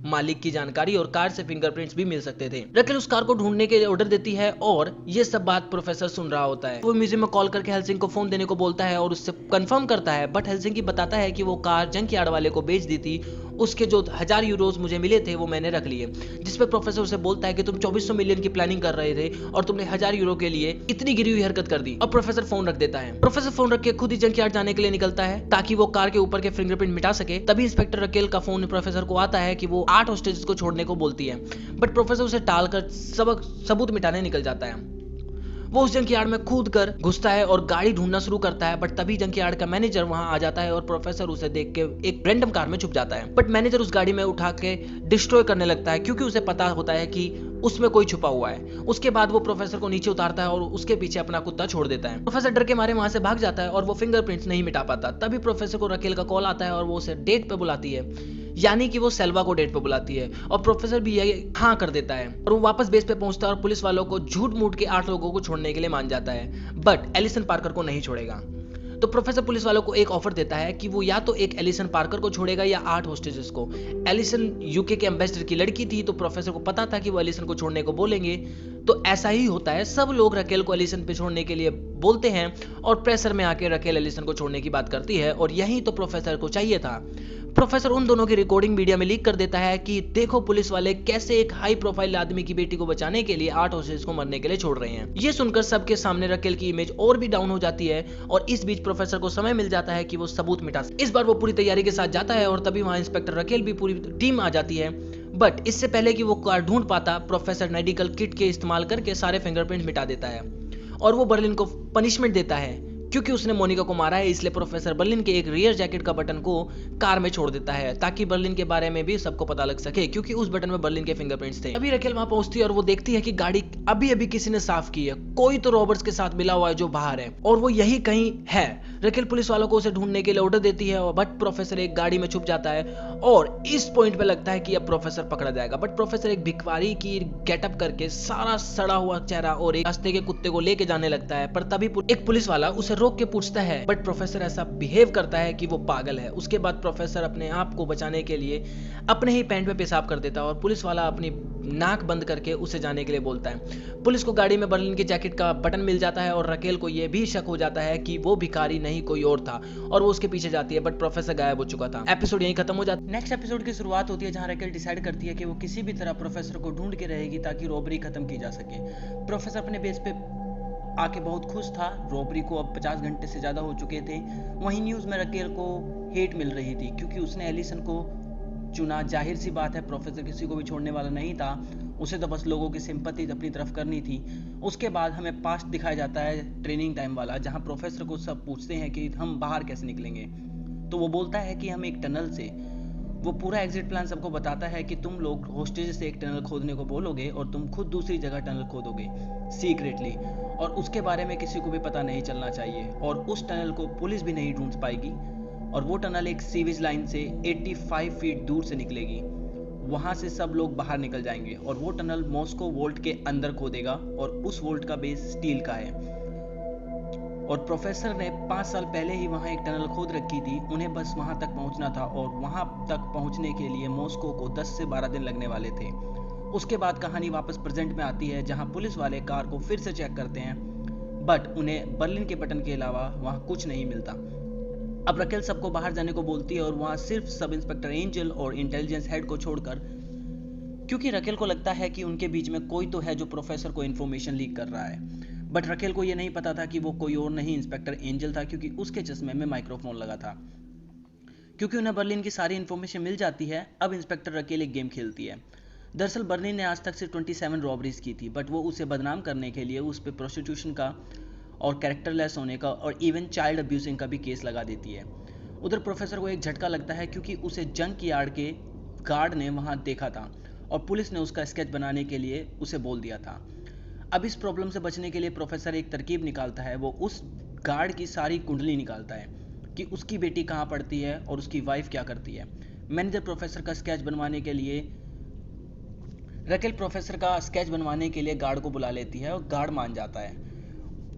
मालिक की जानकारी और कार से फिंगरप्रिंट्स भी मिल सकते थे। रकेल उस कार को ढूंढने के लिए ऑर्डर देती है और ये सब बात प्रोफेसर सुन रहा होता है। वो म्यूजियम में कॉल करके हेल्सिंग को फोन देने को बोलता है और उससे कंफर्म करता है, बट हेल्सिंकी बताता है कि वो कार जंक यार्ड वाले को बेच दी थी। उसके जो 1000 यूरोज मुझे मिले थे वो मैंने रख लिए। जिसपे प्रोफेसर उसे बोलता है कि तुम 2400 मिलियन की प्लानिंग कर रहे थे और तुमने 1000 यूरो के लिए इतनी गिरी हुई हरकत कर दी। और प्रोफेसर फोन रख देता है। प्रोफेसर फोन रख के खुद ही जंक यार्ड जाने के लिए निकलता है ताकि वो कार के ऊपर के फिंगरप्रिंट मिटा सके। तभी इंस्पेक्टर रकेल का फोन प्रोफेसर को आता है कि वो 8 होस्टेजेस को छोड़ने को बोलती है, बट प्रोफेसर उसे टालकर सबूत मिटाने निकल जाता है। वो उस जंकयार्ड में कूद कर घुसता है और गाड़ी ढूंढना शुरू करता है, बट तभी जंकयार्ड का मैनेजर वहां आ जाता है और प्रोफेसर उसे देख के एक रैंडम कार में छुप जाता है। बट मैनेजर उस गाड़ी में उठा के डिस्ट्रॉय करने लगता है, क्योंकि उसे पता होता है कि उसमें कोई छुपा हुआ है। उसके बाद वो प्रोफेसर को नीचे उतारता है और उसके पीछे अपना कुत्ता छोड़ देता है। प्रोफेसर डर के मारे वहां से भाग जाता है और वो फिंगरप्रिंट्स नहीं मिटा पाता। तभी प्रोफेसर को रकेल का कॉल आता है और वो उसे डेट पे बुलाती है, यानी कि वो सेल्वा को डेट पे बुलाती है। और प्रोफेसर भी यही हाँ कर देता है और वो वापस बेस पे पहुंचता है और पुलिस वालों को झूठ मूठ के 8 लोगों को छोड़ने के लिए मान जाता है, बट एलिसन पार्कर को नहीं छोड़ेगा। तो प्रोफेसर पुलिस वालों को एक ऑफर देता है कि वो या तो एक एलिसन पार्कर को छोड़ेगा या 8 होस्टेजेस को। एलिसन यूके के एम्बेसडर की लड़की थी, तो प्रोफेसर को पता था कि वो एलिसन को छोड़ने को बोलेंगे। तो ऐसा ही होता है, सब लोग रकेल को एलिसन पे छोड़ने के लिए बोलते हैं और प्रेशर में आके रकेल एलिसन को छोड़ने की बात करती है। और यही तो प्रोफेसर को चाहिए था। प्रोफेसर उन दोनों की रिकॉर्डिंग मीडिया में लीक कर देता है कि देखो पुलिस वाले कैसे एक हाई प्रोफाइल आदमी की बेटी को बचाने के लिए 8 होस्टेज को मरने के लिए छोड़ रहे हैं। ये सुनकर सबके सामने रकेल की इमेज और भी डाउन हो जाती है और इस बीच प्रोफेसर को समय मिल जाता है कि वो सबूत मिटा सके। इस बार वो पूरी तैयारी के साथ जाता है और तभी वहां इंस्पेक्टर रकेल भी पूरी टीम आ जाती है। बट इससे पहले कि वो कार ढूंढ पाता, प्रोफेसर मेडिकल किट के इस्तेमाल करके सारे फिंगरप्रिंट मिटा देता है और वो बर्लिन को पनिशमेंट देता है क्योंकि उसने मोनिका को मारा है। इसलिए प्रोफेसर बर्लिन के एक रियर जैकेट का बटन को कार में छोड़ देता है ताकि बर्लिन के बारे में भी सबको पता लग सके, क्योंकि उस बटन में बर्लिन के फिंगरप्रिंट्स थे। अभी रकेल वहां पहुंचती है और वो देखती है कि गाड़ी अभी अभी किसी ने साफ की है, कोई तो रॉबर्ट्स के साथ मिला हुआ है जो बाहर है और वो यही कहीं है। रकेल पुलिस वालों को उसे ढूंढने के लिए ऑर्डर देती है, बट प्रोफेसर एक गाड़ी में छुप जाता है और इस पॉइंट पे लगता है कि अब प्रोफेसर पकड़ा जाएगा। बट प्रोफेसर एक भिखारी की गेटअप करके सारा सड़ा हुआ चेहरा और एक रास्ते के कुत्ते को लेके जाने लगता है, पर तभी एक पुलिस वाला उसे रोक के पूछता है, बट प्रोफेसर ऐसा बिहेव करता है कि वो पागल है। उसके बाद प्रोफेसर अपने आप को बचाने के लिए अपने ही पैंट पे पेशाब कर देता है और पुलिस वाला अपनी नाक बंद करके उसे जाने के लिए बोलता है। पुलिस को गाड़ी में बर्लिन के जैकेट का बटन मिल जाता है और रकेल को यह भी शक हो जाता है कि वो भिखारी नहीं कोई और था और वो उसके पीछे जाती है, बट प्रोफेसर गायब हो चुका था। एपिसोड यहीं खत्म हो जाता है। नेक्स्ट एपिसोड की शुरुआत होती है जहां रकेल डिसाइड करती है कि वो किसी भी तरह प्रोफेसर को ढूंढ के रहेगी ताकि रॉबरी खत्म की जा सके। प्रोफेसर अपने बेस पे आके बहुत खुश था, रॉबरी को अब 50 घंटे से ज्यादा हो चुके थे। वहीं न्यूज में रकेल को हेट मिल रही थी क्योंकि उसने एलिसन को चुना। जाहिर सी बात है, प्रोफेसर किसी को भी छोड़ने वाला नहीं था, उसे तो बस लोगों की सिंपैथी अपनी तरफ करनी थी। उसके बाद हमें पास्ट दिखाया जाता है ट्रेनिंग टाइम वाला, जहां प्रोफेसर को सब पूछते हैं कि हम बाहर कैसे निकलेंगे, तो वो बोलता है कि हम एक टनल से। वो पूरा एग्जिट प्लान सबको बताता है कि तुम लोग होस्टेज से एक टनल खोदने को बोलोगे और तुम खुद दूसरी जगह टनल खोदोगे सीक्रेटली, और उसके बारे में किसी को भी पता नहीं चलना चाहिए और उस टनल को पुलिस भी नहीं ढूंढ पाएगी और वो टनल एक सीवेज लाइन से 85 फीट दूर से निकलेगी। वहां से सब लोग बाहर निकल जाएंगे और वो टनल मॉस्को वोल्ट के अंदर खोदेगा और उस वोल्ट का बेस स्टील का है। और प्रोफेसर ने 5 साल पहले ही वहां एक टनल खोद रखी थी, उन्हें बस वहां तक पहुंचना था और वहां तक पहुंचने के लिए मॉस्को को 10 से 12 दिन लगने वाले थे। उसके बाद कहानी वापस प्रेजेंट में आती है, जहां पुलिस वाले कार को फिर से चेक करते हैं, बट उन्हें बर्लिन के बटन के अलावा वहां कुछ नहीं मिलता। अब रकेल सबको बाहर जाने को बोलती है और वहां सिर्फ सब इंस्पेक्टर एंजल और इंटेलिजेंस हेड को छोड़कर, क्योंकि रकेल को लगता है कि उनके बीच में कोई तो है जो प्रोफेसर को इन्फॉर्मेशन लीक कर रहा है। बट रकेल को यह नहीं पता था कि वो कोई और नहीं इंस्पेक्टर एंजल था, क्योंकि उसके चश्मे में माइक्रोफोन लगा था। क्योंकि उन्हें बर्लिन की सारी इन्फॉर्मेशन मिल जाती है, अब इंस्पेक्टर रकेल एक गेम खेलती है। दरअसल बर्लिन ने आज तक सिर्फ 27 रॉबरीज की थी, बट वो उसे बदनाम करने के लिए उस पर प्रोस्टिट्यूशन का और कैरेक्टरलेस होने का और इवन चाइल्ड अब्यूजिंग का भी केस लगा देती है। उधर प्रोफेसर को एक झटका लगता है, क्योंकि उसे जंक यार्ड के गार्ड ने वहां देखा था और पुलिस ने उसका स्केच बनाने के लिए उसे बोल दिया था। अब इस प्रॉब्लम से बचने के लिए प्रोफेसर एक तरकीब निकालता है, वो उस गार्ड की सारी कुंडली निकालता है कि उसकी बेटी कहाँ पढ़ती है और उसकी वाइफ क्या करती है। मैनेजर प्रोफेसर का स्केच बनवाने के लिए रकेल प्रोफेसर का स्केच बनवाने के लिए गार्ड को बुला लेती है और गार्ड मान जाता है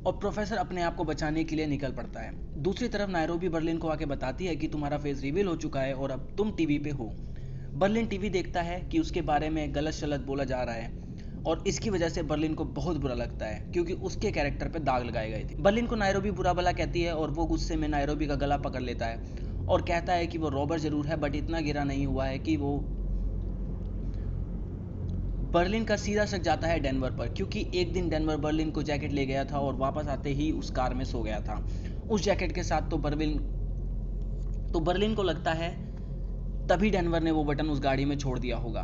और प्रोफेसर अपने आप को बचाने के लिए निकल पड़ता है। दूसरी तरफ नायरोबी बर्लिन को आके बताती है कि तुम्हारा फेस रिवील हो चुका है और अब तुम टीवी पे हो। बर्लिन टीवी देखता है कि उसके बारे में गलत शलत बोला जा रहा है और इसकी वजह से बर्लिन को बहुत बुरा लगता है, क्योंकि उसके कैरेक्टर पे दाग लगाए गए थे। बर्लिन को नायरोबी बुरा भला कहती है और वो गुस्से में नायरोबी का गला पकड़ लेता है और कहता है कि वो रॉबर जरूर है, बट इतना गिरा नहीं हुआ है कि वो। बर्लिन का सीधा शक जाता है डेनवर पर, क्योंकि एक दिन डेनवर बर्लिन को जैकेट ले गया था और वापस आते ही उस कार में सो गया था उस जैकेट के साथ। तो बर्लिन को लगता है तभी डेनवर ने वो बटन उस गाड़ी में छोड़ दिया होगा।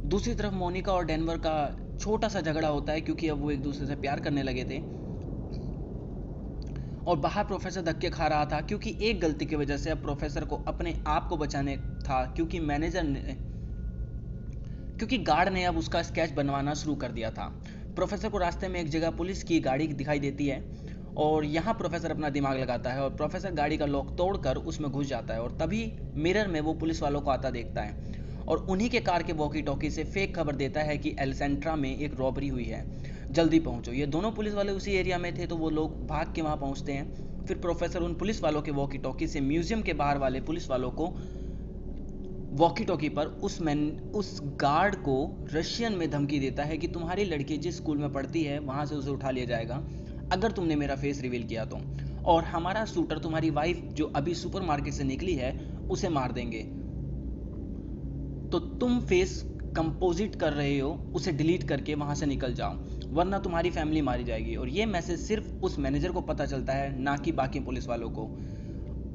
दूसरी तरफ मोनिका और डेनवर का छोटा सा झगड़ा होता है, क्योंकि अब वो एक दूसरे से प्यार करने लगे थे और बाहर प्रोफेसर धक्के खा रहा था, क्योंकि एक गलती की वजह से अब प्रोफेसर को अपने आप को बचाने था, क्योंकि गार्ड ने अब उसका स्केच बनवाना शुरू कर दिया था। प्रोफेसर को रास्ते में एक जगह पुलिस की गाड़ी दिखाई देती है और यहाँ प्रोफेसर अपना दिमाग लगाता है और प्रोफेसर गाड़ी का लॉक तोड़कर उसमें घुस जाता है और तभी मिरर में वो पुलिस वालों को आता देखता है और उन्हीं के कार के वॉकी टॉकी से फेक खबर देता है कि एल्सेंट्रा में एक रॉबरी हुई है, जल्दी पहुंचो। ये दोनों पुलिस वाले उसी एरिया में थे, तो वो लोग भाग के वहां पहुंचते हैं। फिर प्रोफेसर उन पुलिस वालों के वॉकी टॉकी से म्यूजियम के बाहर वाले पुलिस वालों को वॉकी टॉकी पर उस गार्ड को रशियन में धमकी देता है कि तुम्हारी लड़की जिस स्कूल में पढ़ती है वहां से उसे उठा लिया जाएगा अगर तुमने मेरा फेस रिवील किया तो, और हमारा शूटर तुम्हारी वाइफ जो अभी सुपरमार्केट से निकली है उसे मार देंगे, तो तुम फेस कंपोजिट कर रहे हो उसे डिलीट करके वहां से निकल जाओ, वरना तुम्हारी फैमिली मारी जाएगी। और ये मैसेज सिर्फ उस मैनेजर को पता चलता है, ना कि बाकी पुलिस वालों को,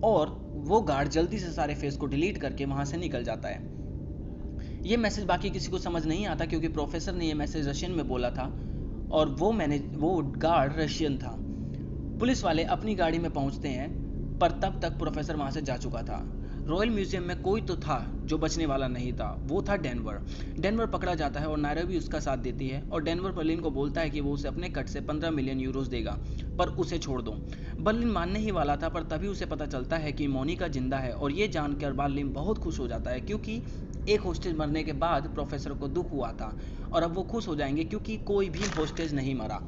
और वो गार्ड जल्दी से सारे फेस को डिलीट करके वहां से निकल जाता है। ये मैसेज बाकी किसी को समझ नहीं आता, क्योंकि प्रोफेसर ने ये मैसेज रशियन में बोला था और वो गार्ड रशियन था। पुलिस वाले अपनी गाड़ी में पहुंचते हैं, पर तब तक प्रोफेसर वहां से जा चुका था। रॉयल म्यूजियम में कोई तो था जो बचने वाला नहीं था, वो था डेनवर। डेनवर पकड़ा जाता है और नायरोबी उसका साथ देती है और डेनवर बर्लिन को बोलता है कि वो उसे अपने कट से 15 मिलियन यूरोस देगा, पर उसे छोड़ दो। बर्लिन मानने ही वाला था, पर तभी उसे पता चलता है कि मोनिका जिंदा है और ये जानकर बर्लिन बहुत खुश हो जाता है, क्योंकि एक होस्टेज मरने के बाद प्रोफेसर को दुख हुआ था और अब वो खुश हो जाएंगे, क्योंकि कोई भी होस्टेज नहीं मरा।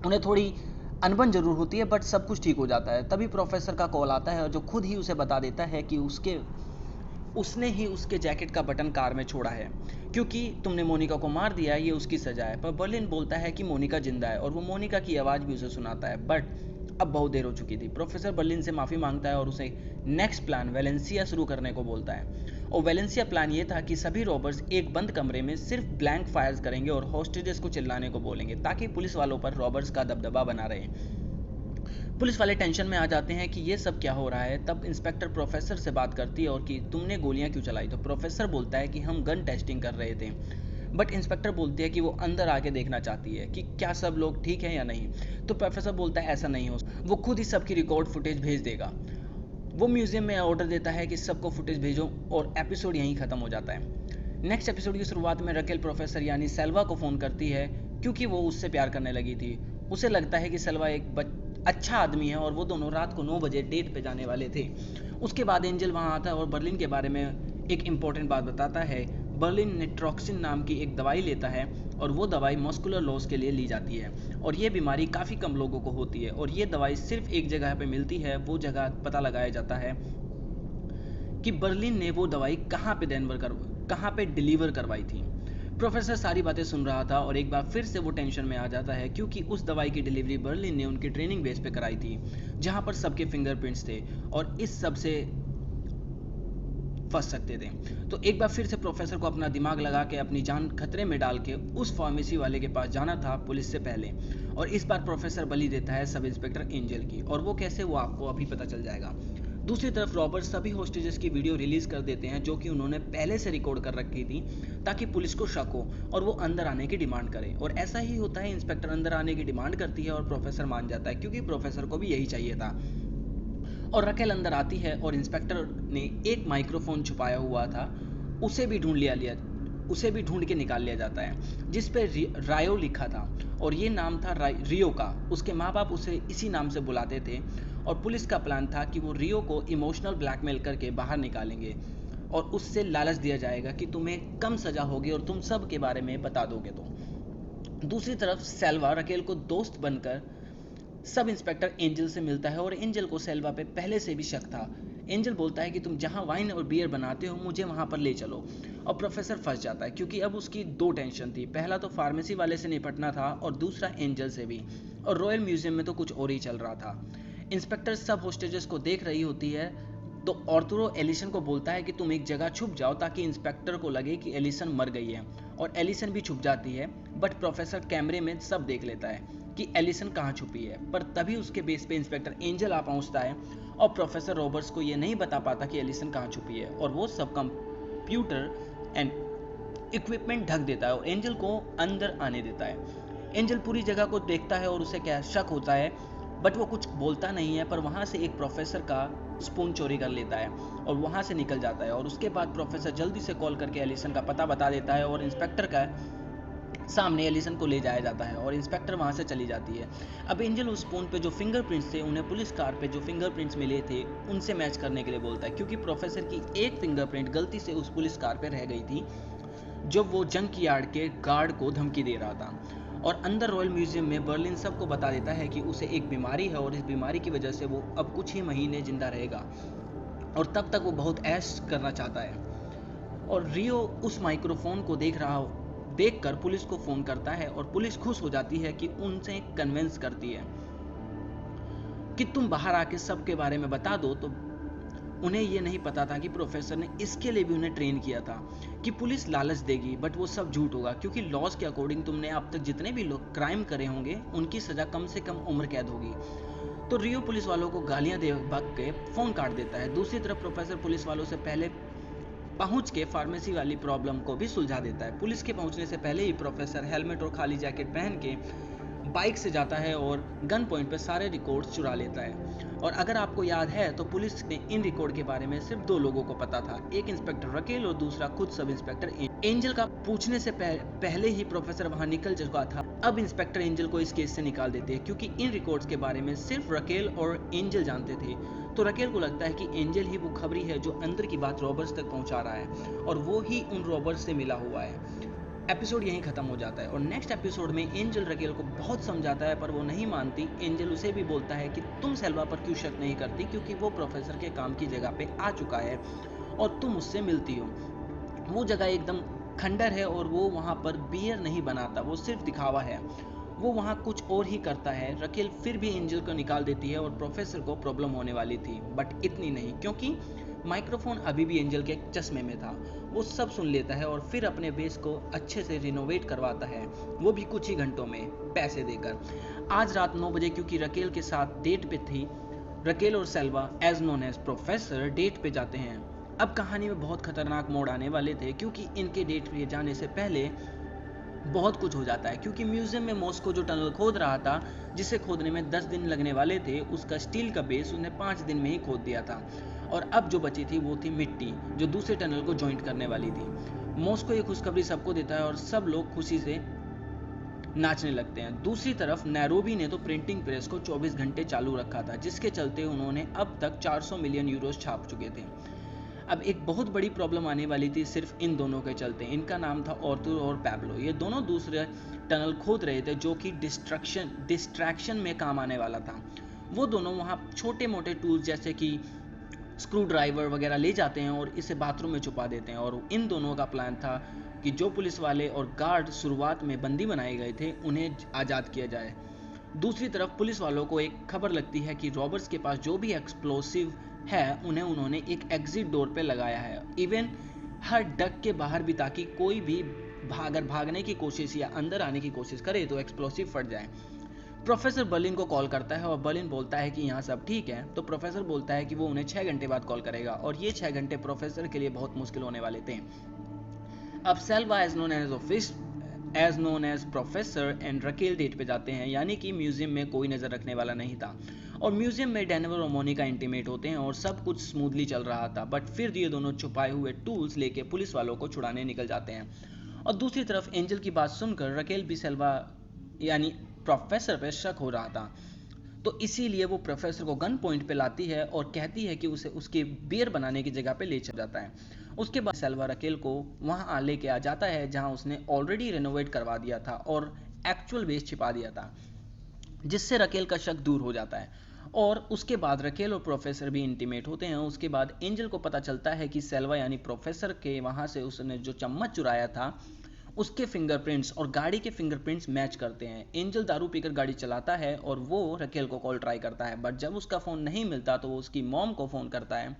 उन्हें थोड़ी अनबन जरूर होती है, बट सब कुछ ठीक हो जाता है। तभी प्रोफेसर का कॉल आता है, जो खुद ही उसे बता देता है कि उसने ही उसके जैकेट का बटन कार में छोड़ा है, क्योंकि तुमने मोनिका को मार दिया, ये उसकी सजा है। पर बर्लिन बोलता है कि मोनिका जिंदा है और वो मोनिका की आवाज़ भी उसे सुनाता है, बट अब बहुत देर हो चुकी थी। प्रोफेसर बर्लिन से माफ़ी मांगता है और उसे नेक्स्ट प्लान वेलेंसिया शुरू करने को बोलता है। और वेलेंसिया प्लान ये था कि सभी रॉबर्स एक बंद कमरे में सिर्फ ब्लैंक फायर्स करेंगे और हॉस्टेजेस को चिल्लाने को बोलेंगे, ताकि पुलिस वालों पर रॉबर्स का दबदबा बना रहे। पुलिस वाले टेंशन में आ जाते हैं कि ये सब क्या हो रहा है। तब इंस्पेक्टर प्रोफेसर से बात करती है और कि तुमने गोलियां क्यों चलाई, तो प्रोफेसर बोलता है कि हम गन टेस्टिंग कर रहे थे। बट इंस्पेक्टर बोलती है कि वो अंदर आके देखना चाहती है कि क्या सब लोग ठीक हैं या नहीं। तो प्रोफेसर बोलता है ऐसा नहीं हो, वो खुद ही सबकी रिकॉर्ड फुटेज भेज देगा। वो म्यूजियम में ऑर्डर देता है कि सबको फुटेज भेजो और एपिसोड यहीं खत्म हो जाता है। नेक्स्ट एपिसोड की शुरुआत में रकेल प्रोफेसर यानी सेल्वा को फ़ोन करती है, क्योंकि वो उससे प्यार करने लगी थी। उसे लगता है कि सेल्वा अच्छा आदमी है और वो दोनों रात को 9 बजे डेट पे जाने वाले थे। उसके बाद एंजल वहाँ आता है और बर्लिन के बारे में एक इम्पोर्टेंट बात बताता है। बर्लिन नेट्रोक्सिन नाम की एक दवाई लेता है और वो दवाई मस्कुलर लॉस के लिए ली जाती है और ये बीमारी काफ़ी कम लोगों को होती है और ये दवाई सिर्फ एक जगह पे मिलती है। वो जगह पता लगाया जाता है कि बर्लिन ने वो दवाई कहाँ पे डिलीवर करवाई थी। प्रोफेसर सारी बातें सुन रहा था और एक बार फिर से वो टेंशन में आ जाता है क्योंकि उस दवाई की डिलीवरी बर्लिन ने उनकी ट्रेनिंग बेस पे कराई थी जहां पर सबके फिंगरप्रिंट्स थे और इस सब से फंस सकते थे। तो एक बार फिर से प्रोफेसर को अपना दिमाग लगा के अपनी जान खतरे में डाल के उस फार्मेसी वाले के पास जाना था पुलिस से पहले। और इस बार प्रोफेसर बलि देता है सब इंस्पेक्टर एंजल की और वो कैसे वो आपको अभी पता चल जाएगा। दूसरी तरफ रॉबर्ट सभी होस्टेजेस की वीडियो रिलीज कर देते हैं जो कि उन्होंने पहले से रिकॉर्ड कर रखी थी ताकि पुलिस को शक हो और वो अंदर आने की डिमांड करे। और ऐसा ही होता है, इंस्पेक्टर अंदर आने की डिमांड करती है और प्रोफेसर मान जाता है क्योंकि प्रोफेसर को भी यही चाहिए था। और रकेल अंदर आती है और इंस्पेक्टर ने एक माइक्रोफोन छुपाया हुआ था उसे भी ढूंढ के निकाल लिया जाता है जिस पे रायो लिखा था और ये नाम था रियो का। उसके माँ बाप उसे इसी नाम से बुलाते थे और पुलिस का प्लान था कि वो रियो को इमोशनल ब्लैकमेल करके बाहर निकालेंगे और उससे लालच दिया जाएगा कि तुम्हें कम सजा होगी और तुम सब के बारे में बता दोगे। तो दूसरी तरफ सेल्वा रकेल को दोस्त बनकर सब इंस्पेक्टर एंजल से मिलता है और एंजल को सेल्वा पे पहले से भी शक था। एंजल बोलता है कि तुम जहां वाइन और बियर बनाते हो मुझे वहां पर ले चलो और प्रोफेसर फंस जाता है क्योंकि अब उसकी दो टेंशन थी, पहला तो फार्मेसी वाले से निपटना था और दूसरा एंजल से भी। और रॉयल म्यूजियम में तो कुछ और ही चल रहा था। इंस्पेक्टर सब होस्टेजेस को देख रही होती है तो आर्थुरो एलिसन को बोलता है कि तुम एक जगह छुप जाओ ताकि इंस्पेक्टर को लगे कि एलिसन मर गई है और एलिसन भी छुप जाती है। बट प्रोफेसर कैमरे में सब देख लेता है कि एलिसन कहाँ छुपी है। पर तभी उसके बेस पे इंस्पेक्टर एंजल आ पहुंचता है और प्रोफेसर रॉबर्ट्स को ये नहीं बता पाता कि एलिसन कहाँ छुपी है और वो सब कंप्यूटर एंड इक्विपमेंट ढक देता है और एंजल को अंदर आने देता है। एंजल पूरी जगह को देखता है और उसे क्या शक होता है बट वो कुछ बोलता नहीं है। पर वहां से एक प्रोफेसर का स्पून चोरी कर लेता है और वहां से निकल जाता है और उसके बाद प्रोफेसर जल्दी से कॉल करके एलिसन का पता बता देता है और इंस्पेक्टर का सामने एलिसन को ले जाया जाता है और इंस्पेक्टर वहां से चली जाती है। अब एंजल उस स्पून पे जो फिंगरप्रिंट्स थे उन्हें पुलिस कार पे जो फिंगरप्रिंट्स मिले थे उनसे मैच करने के लिए बोलता है क्योंकि प्रोफेसर की एक फिंगरप्रिंट गलती से उस पुलिस कार पे रह गई थी जब वो जंक यार्ड के गार्ड को धमकी दे रहा था। और अंदर रॉयल म्यूजियम में बर्लिन सबको बता देता है कि उसे एक बीमारी है और इस बीमारी की वजह से वो अब कुछ ही महीने जिंदा रहेगा और तब तक वो बहुत ऐश करना चाहता है। और रियो उस माइक्रोफोन को देखकर पुलिस को फोन करता है और पुलिस खुश हो जाती है कि उनसे कन्विंस करती है कि तुम बाहर आके सबके बारे में बता दो। तो उन्हें ये नहीं पता था कि प्रोफेसर ने इसके लिए भी उन्हें ट्रेन किया था कि पुलिस लालच देगी बट वो सब झूठ होगा क्योंकि लॉज के अकॉर्डिंग तुमने अब तक जितने भी लोग क्राइम करे होंगे उनकी सजा कम से कम उम्र कैद होगी। तो रियो पुलिस वालों को गालियां दे भाग के फोन काट देता है। दूसरी तरफ प्रोफेसर पुलिस वालों से पहले पहुंच के फार्मेसी वाली प्रॉब्लम को भी सुलझा देता है। पुलिस के पहुंचने से पहले ही प्रोफेसर हेलमेट और खाली जैकेट पहन के बाइक से जाता है और गन पॉइंट पर सारे रिकॉर्ड्स चुरा लेता है। और अगर आपको याद है तो पुलिस ने इन रिकॉर्ड के बारे में सिर्फ दो लोगों को पता था, एक इंस्पेक्टर रकेल और दूसरा खुद सब इंस्पेक्टर एंजल का पूछने से पहले ही प्रोफेसर वहां निकल चुका था। अब इंस्पेक्टर एंजल को इस केस से निकाल देते हैं क्योंकि इन रिकॉर्ड्स के बारे में सिर्फ रकेल और एंजल जानते थे। तो रकेल को लगता है कि एंजल ही वो खबरी है जो अंदर की बात रॉबर्ट्स तक पहुंचा रहा है और वो ही उन रॉबर्ट्स से मिला हुआ है। एपिसोड यहीं खत्म हो जाता है और नेक्स्ट एपिसोड में एंजल रकेल को बहुत समझाता है पर वो नहीं मानती। एंजल उसे भी बोलता है कि तुम सेल्वा पर क्यों शक नहीं करती क्योंकि वो प्रोफेसर के काम की जगह पे आ चुका है और तुम उससे मिलती हो। वो जगह एकदम खंडर है और वो वहाँ पर बियर नहीं बनाता, वो सिर्फ दिखावा है, वो वहाँ कुछ और ही करता है। रकेल फिर भी एंजल को निकाल देती है और प्रोफेसर को प्रॉब्लम होने वाली थी बट इतनी नहीं क्योंकि माइक्रोफोन अभी भी एंजल के चश्मे में था। वो सब सुन लेता है और फिर अपने बेस को अच्छे से रिनोवेट करवाता है, वो भी कुछ ही घंटों में पैसे देकर। आज रात 9 बजे क्योंकि रकेल के साथ डेट पे थी, रकेल और Salva as known as professor date पे जाते हैं। अब कहानी में बहुत खतरनाक मोड़ आने वाले थे क्योंकि इनके डेट पे जाने से पहले बहुत कुछ हो जाता है क्योंकि म्यूजियम में मॉस्को जो टनल खोद रहा था जिसे खोदने में 10 दिन लगने वाले थे उसका स्टील का बेस उसने 5 दिन में ही खोद दिया था और अब जो बची थी वो थी मिट्टी जो दूसरे टनल को ज्वाइंट करने वाली थी। मॉस्को ये खुशखबरी सबको देता है और सब लोग खुशी से नाचने लगते हैं। दूसरी तरफ नैरोबी ने तो प्रिंटिंग प्रेस को 24 घंटे चालू रखा था, जिसके चलते उन्होंने अब तक 400 मिलियन यूरोस छाप चुके थे। अब एक बहुत बड़ी प्रॉब्लम आने वाली थी सिर्फ इन दोनों के चलते। इनका नाम था आर्थर और पैब्लो। ये दोनों दूसरे टनल खोद रहे थे जो कि डिस्ट्रैक्शन में काम आने वाला था। वो दोनों वहाँ छोटे मोटे टूल्स जैसे कि स्क्रू ड्राइवर वगैरह ले जाते हैं और इसे बाथरूम में छुपा देते हैं। और इन दोनों का प्लान था कि जो पुलिस वाले और गार्ड शुरुआत में बंदी बनाए गए थे उन्हें आज़ाद किया जाए। दूसरी तरफ पुलिस वालों को एक खबर लगती है कि रॉबर्ट्स के पास जो भी एक्सप्लोसिव है उन्होंने एक एग्जिट डोर पे लगाया है, इवन हर डक के बाहर भी, ताकि कोई भी अगर भागने की कोशिश या अंदर आने की कोशिश करे तो एक्सप्लोसिव फट जाए। प्रोफेसर बर्लिन को कॉल करता है और बर्लिन बोलता है कि यहाँ सब ठीक है। तो प्रोफेसर बोलता है कि वो उन्हें 6 घंटे बाद कॉल करेगा और ये 6 घंटे प्रोफेसर के लिए बहुत मुश्किल होने वाले थे। अब Salva as known as professor and Raquel date पे जाते हैं, यानी कि म्यूजियम में कोई नजर रखने वाला नहीं था। और म्यूजियम में डेनवर और मोनिका इंटीमेट होते हैं और सब कुछ स्मूथली चल रहा था। बट फिर ये दोनों छुपाए हुए टूल्स लेके पुलिस वालों को छुड़ाने निकल जाते हैं। और दूसरी तरफ एंजल की बात सुनकर रकेल भी सेल्वा यानी प्रोफेसर पे शक हो रहा था। तो इसीलिए वो प्रोफेसर को गन पॉइंट पे लाती है और कहती है कि उसे उसके बियर बनाने की जगह पे ले चल जाता है। उसके बाद सेल्वा रकेल को वहाँ लेके आ जाता है जहाँ उसने ऑलरेडी रेनोवेट करवा दिया था और एक्चुअल बेस छिपा दिया था, जिससे रकेल का शक दूर हो जाता है। और उसके बाद रकेल और प्रोफेसर भी इंटीमेट होते हैं। उसके बाद एंजल को पता चलता है कि सेल्वा यानी प्रोफेसर के वहाँ से उसने जो चम्मच चुराया था उसके फिंगरप्रिंट्स और गाड़ी के फिंगरप्रिंट्स मैच करते हैं। एंजल दारू पीकर गाड़ी चलाता है और वो रकेल को कॉल ट्राई करता है, बट जब उसका फ़ोन नहीं मिलता तो वो उसकी मॉम को फ़ोन करता है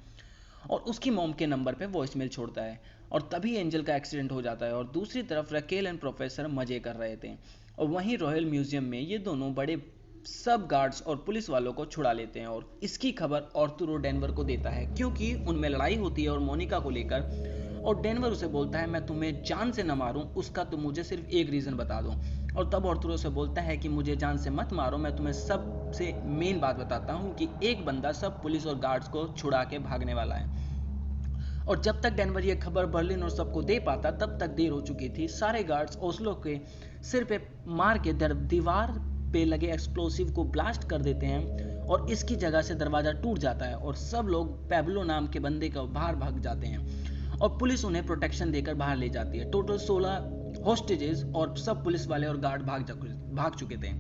और उसकी मॉम के नंबर पे वॉइसमेल छोड़ता है। और तभी एंजल का एक्सीडेंट हो जाता है। और दूसरी तरफ रकेल एंड प्रोफेसर मजे कर रहे थे और वहीं रॉयल म्यूजियम में ये दोनों बड़े सब गार्ड्स और पुलिस वालों को छुड़ा लेते हैं। और इसकी खबर आर्थर डेनवर को देता है क्योंकि उनमें लड़ाई होती है और मोनिका को लेकर। और डेनवर उसे बोलता है मैं तुम्हें जान से न मारूं, उसका तुम मुझे सिर्फ एक रीज़न बता दो। और तब आर्थर उसे बोलता है कि मुझे जान से मत मारो, मैं तुम्हें सबसे मेन बात बताता हूँ कि एक बंदा सब पुलिस और गार्ड्स को छुड़ा के भागने वाला है। और जब तक डेनवर ये खबर बर्लिन और सबको दे पाता तब तक देर हो चुकी थी। सारे गार्ड्स ओस्लो के सिर पे मार के दीवार पे लगे एक्सप्लोसिव को ब्लास्ट कर देते हैं और इसकी जगह से दरवाजा टूट जाता है और सब लोग पैब्लो नाम के बंदे को बाहर भाग जाते हैं और पुलिस उन्हें प्रोटेक्शन देकर बाहर ले जाती है। टोटल 16 होस्टेजेस और सब पुलिस वाले और गार्ड भाग चुके थे।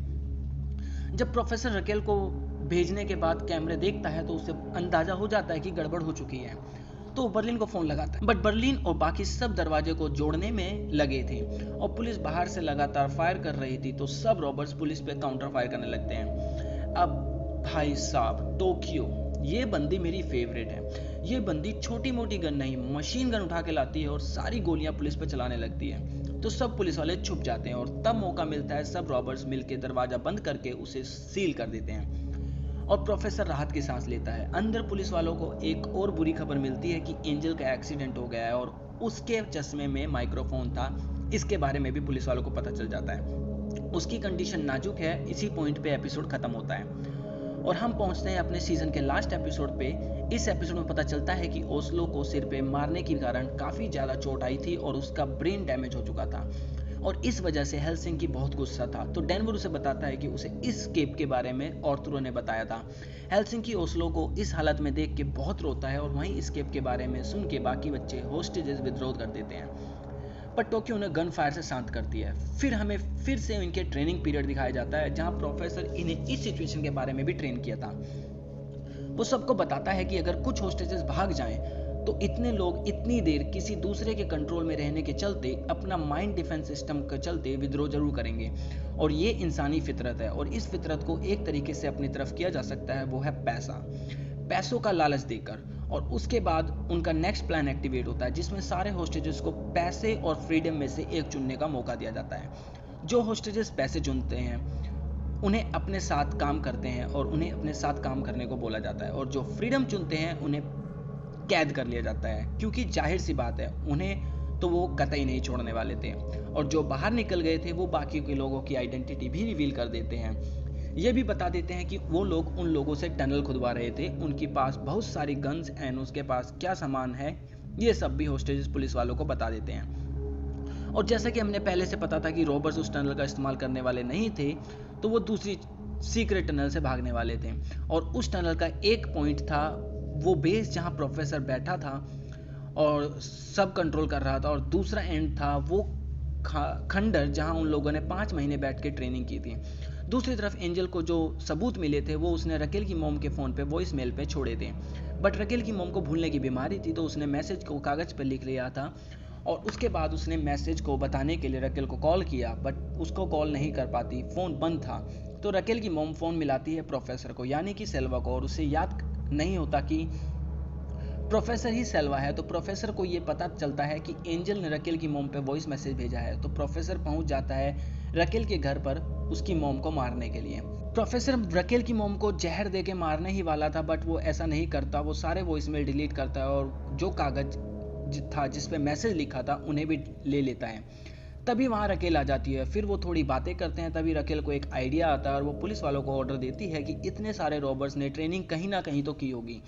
जब प्रोफेसर रकेल को भेजने के बाद कैमरे देखता है तो उसे अंदाजा हो जाता है कि गड़बड़ हो चुकी है। तो बर्लिन को फोन लगाता है, बट बर्लिन और बाकी सब दरवाजे को जोड़ने में लगे थे और पुलिस बाहर से लगातार फायर कर रही थी। तो सब रॉबर्ट्स पुलिस पे काउंटर फायर करने लगते हैं। अब भाई साहब, टोक्यो, ये बंदी मेरी फेवरेट है। ये बंदी छोटी मोटी गन नहीं, मशीन गन उठा के लाती है और सारी गोलियां पुलिस पे चलाने लगती है। तो सब पुलिस वाले छुप जाते हैं और तब मौका मिलता है सब रॉबर्ट्स मिलकर दरवाजा बंद करके उसे सील कर देते हैं और प्रोफेसर राहत की सांस लेता है। अंदर पुलिस वालों को एक और बुरी खबर मिलती है कि एंजल का एक्सीडेंट हो गया है और उसके चश्मे में माइक्रोफोन था। इसके बारे में भी पुलिस वालों को पता चल जाता है। उसकी कंडीशन नाजुक है। इसी पॉइंट पे एपिसोड खत्म होता है और हम पहुंचते हैं अपने सीजन के लास्ट एपिसोड पे। इस एपिसोड में पता चलता है कि ओस्लो को सिर पे मारने के कारण काफी ज्यादा चोट आई थी और उसका ब्रेन डैमेज हो चुका था और इस वजह से हेल्सिंकी बहुत गुस्सा था। तो डेनवर उसे बताता है कि उसे इस केप के बारे में आर्थर ने बताया था। हेल्सिंकी ओस्लो को इस हालत में देख के बहुत रोता है और वहीं इस केप के बारे में सुन के बाकी बच्चे होस्टेजेस विद्रोह कर देते हैं, पर टोक्यो उन्हें गन फायर से शांत करती है। फिर हमें फिर से इनके ट्रेनिंग पीरियड दिखाया जाता है जहां प्रोफेसर इन्हें इस सिचुएशन के बारे में भी ट्रेन किया था। वो सबको बताता है कि अगर कुछ होस्टेजेस भाग जाएं तो इतने लोग इतनी देर किसी दूसरे के कंट्रोल में रहने के चलते अपना माइंड डिफेंस सिस्टम के चलते विद्रोह जरूर करेंगे और ये इंसानी फितरत है और इस फितरत को एक तरीके से अपनी तरफ किया जा सकता है, वो है पैसों का लालच देकर। और उसके बाद उनका नेक्स्ट प्लान एक्टिवेट होता है जिसमें सारे होस्टेजेस को पैसे और फ्रीडम में से एक चुनने का मौका दिया जाता है। जो होस्टेजेस पैसे चुनते हैं उन्हें अपने साथ काम करते हैं और उन्हें अपने साथ काम करने को बोला जाता है और जो फ्रीडम चुनते हैं उन्हें कैद कर लिया जाता है, क्योंकि जाहिर सी बात है उन्हें तो वो कतई नहीं छोड़ने वाले थे। और जो बाहर निकल गए थे वो बाकी के लोगों की आइडेंटिटी भी रिवील कर देते हैं। ये भी बता देते हैं कि वो लोग उन लोगों से टनल खुदवा रहे थे, उनके पास बहुत सारी गन्स एंड उसके पास क्या सामान है, ये सब भी होस्टेजेस पुलिस वालों को बता देते हैं। और जैसा कि हमने पहले से पता था कि रॉबर्स उस टनल का इस्तेमाल करने वाले नहीं थे, तो वो दूसरी सीक्रेट टनल से भागने वाले थे। और उस टनल का एक पॉइंट था, वो बेस जहाँ प्रोफेसर बैठा था और सब कंट्रोल कर रहा था, और दूसरा एंड था वो खंडर जहां उन लोगों ने 5 महीने बैठ के ट्रेनिंग की थी। दूसरी तरफ एंजल को जो सबूत मिले थे वो उसने रकेल की मॉम के फ़ोन पे वॉइस मेल पे छोड़े थे, बट रकेल की मॉम को भूलने की बीमारी थी, तो उसने मैसेज को कागज़ पर लिख लिया था और उसके बाद उसने मैसेज को बताने के लिए रकेल को कॉल किया, बट उसको कॉल नहीं कर पाती, फ़ोन बंद था। तो रकेल की मॉम फ़ोन मिलाती है प्रोफेसर को, यानी कि सेल्वा को, और उसे याद नहीं होता कि प्रोफेसर ही सेल्वा है। तो प्रोफेसर को ये पता चलता है कि एंजल ने रकेल की मॉम पे वॉइस मैसेज भेजा है, तो प्रोफेसर पहुंच जाता है रकेल के घर पर उसकी मॉम को मारने के लिए। प्रोफेसर रकेल की मॉम को जहर दे के मारने ही वाला था, बट वो ऐसा नहीं करता, वो सारे वॉइस मेल डिलीट करता है और जो कागज़ था जिस पे मैसेज लिखा था उन्हें भी ले लेता है। तभी वहाँ रकेल आ जाती है, फिर वो थोड़ी बातें करते हैं। तभी रकेल को एक आइडिया आता है और वो पुलिस वालों को ऑर्डर देती है कि इतने सारे रॉबर्स ने ट्रेनिंग कहीं ना कहीं तो की होगी,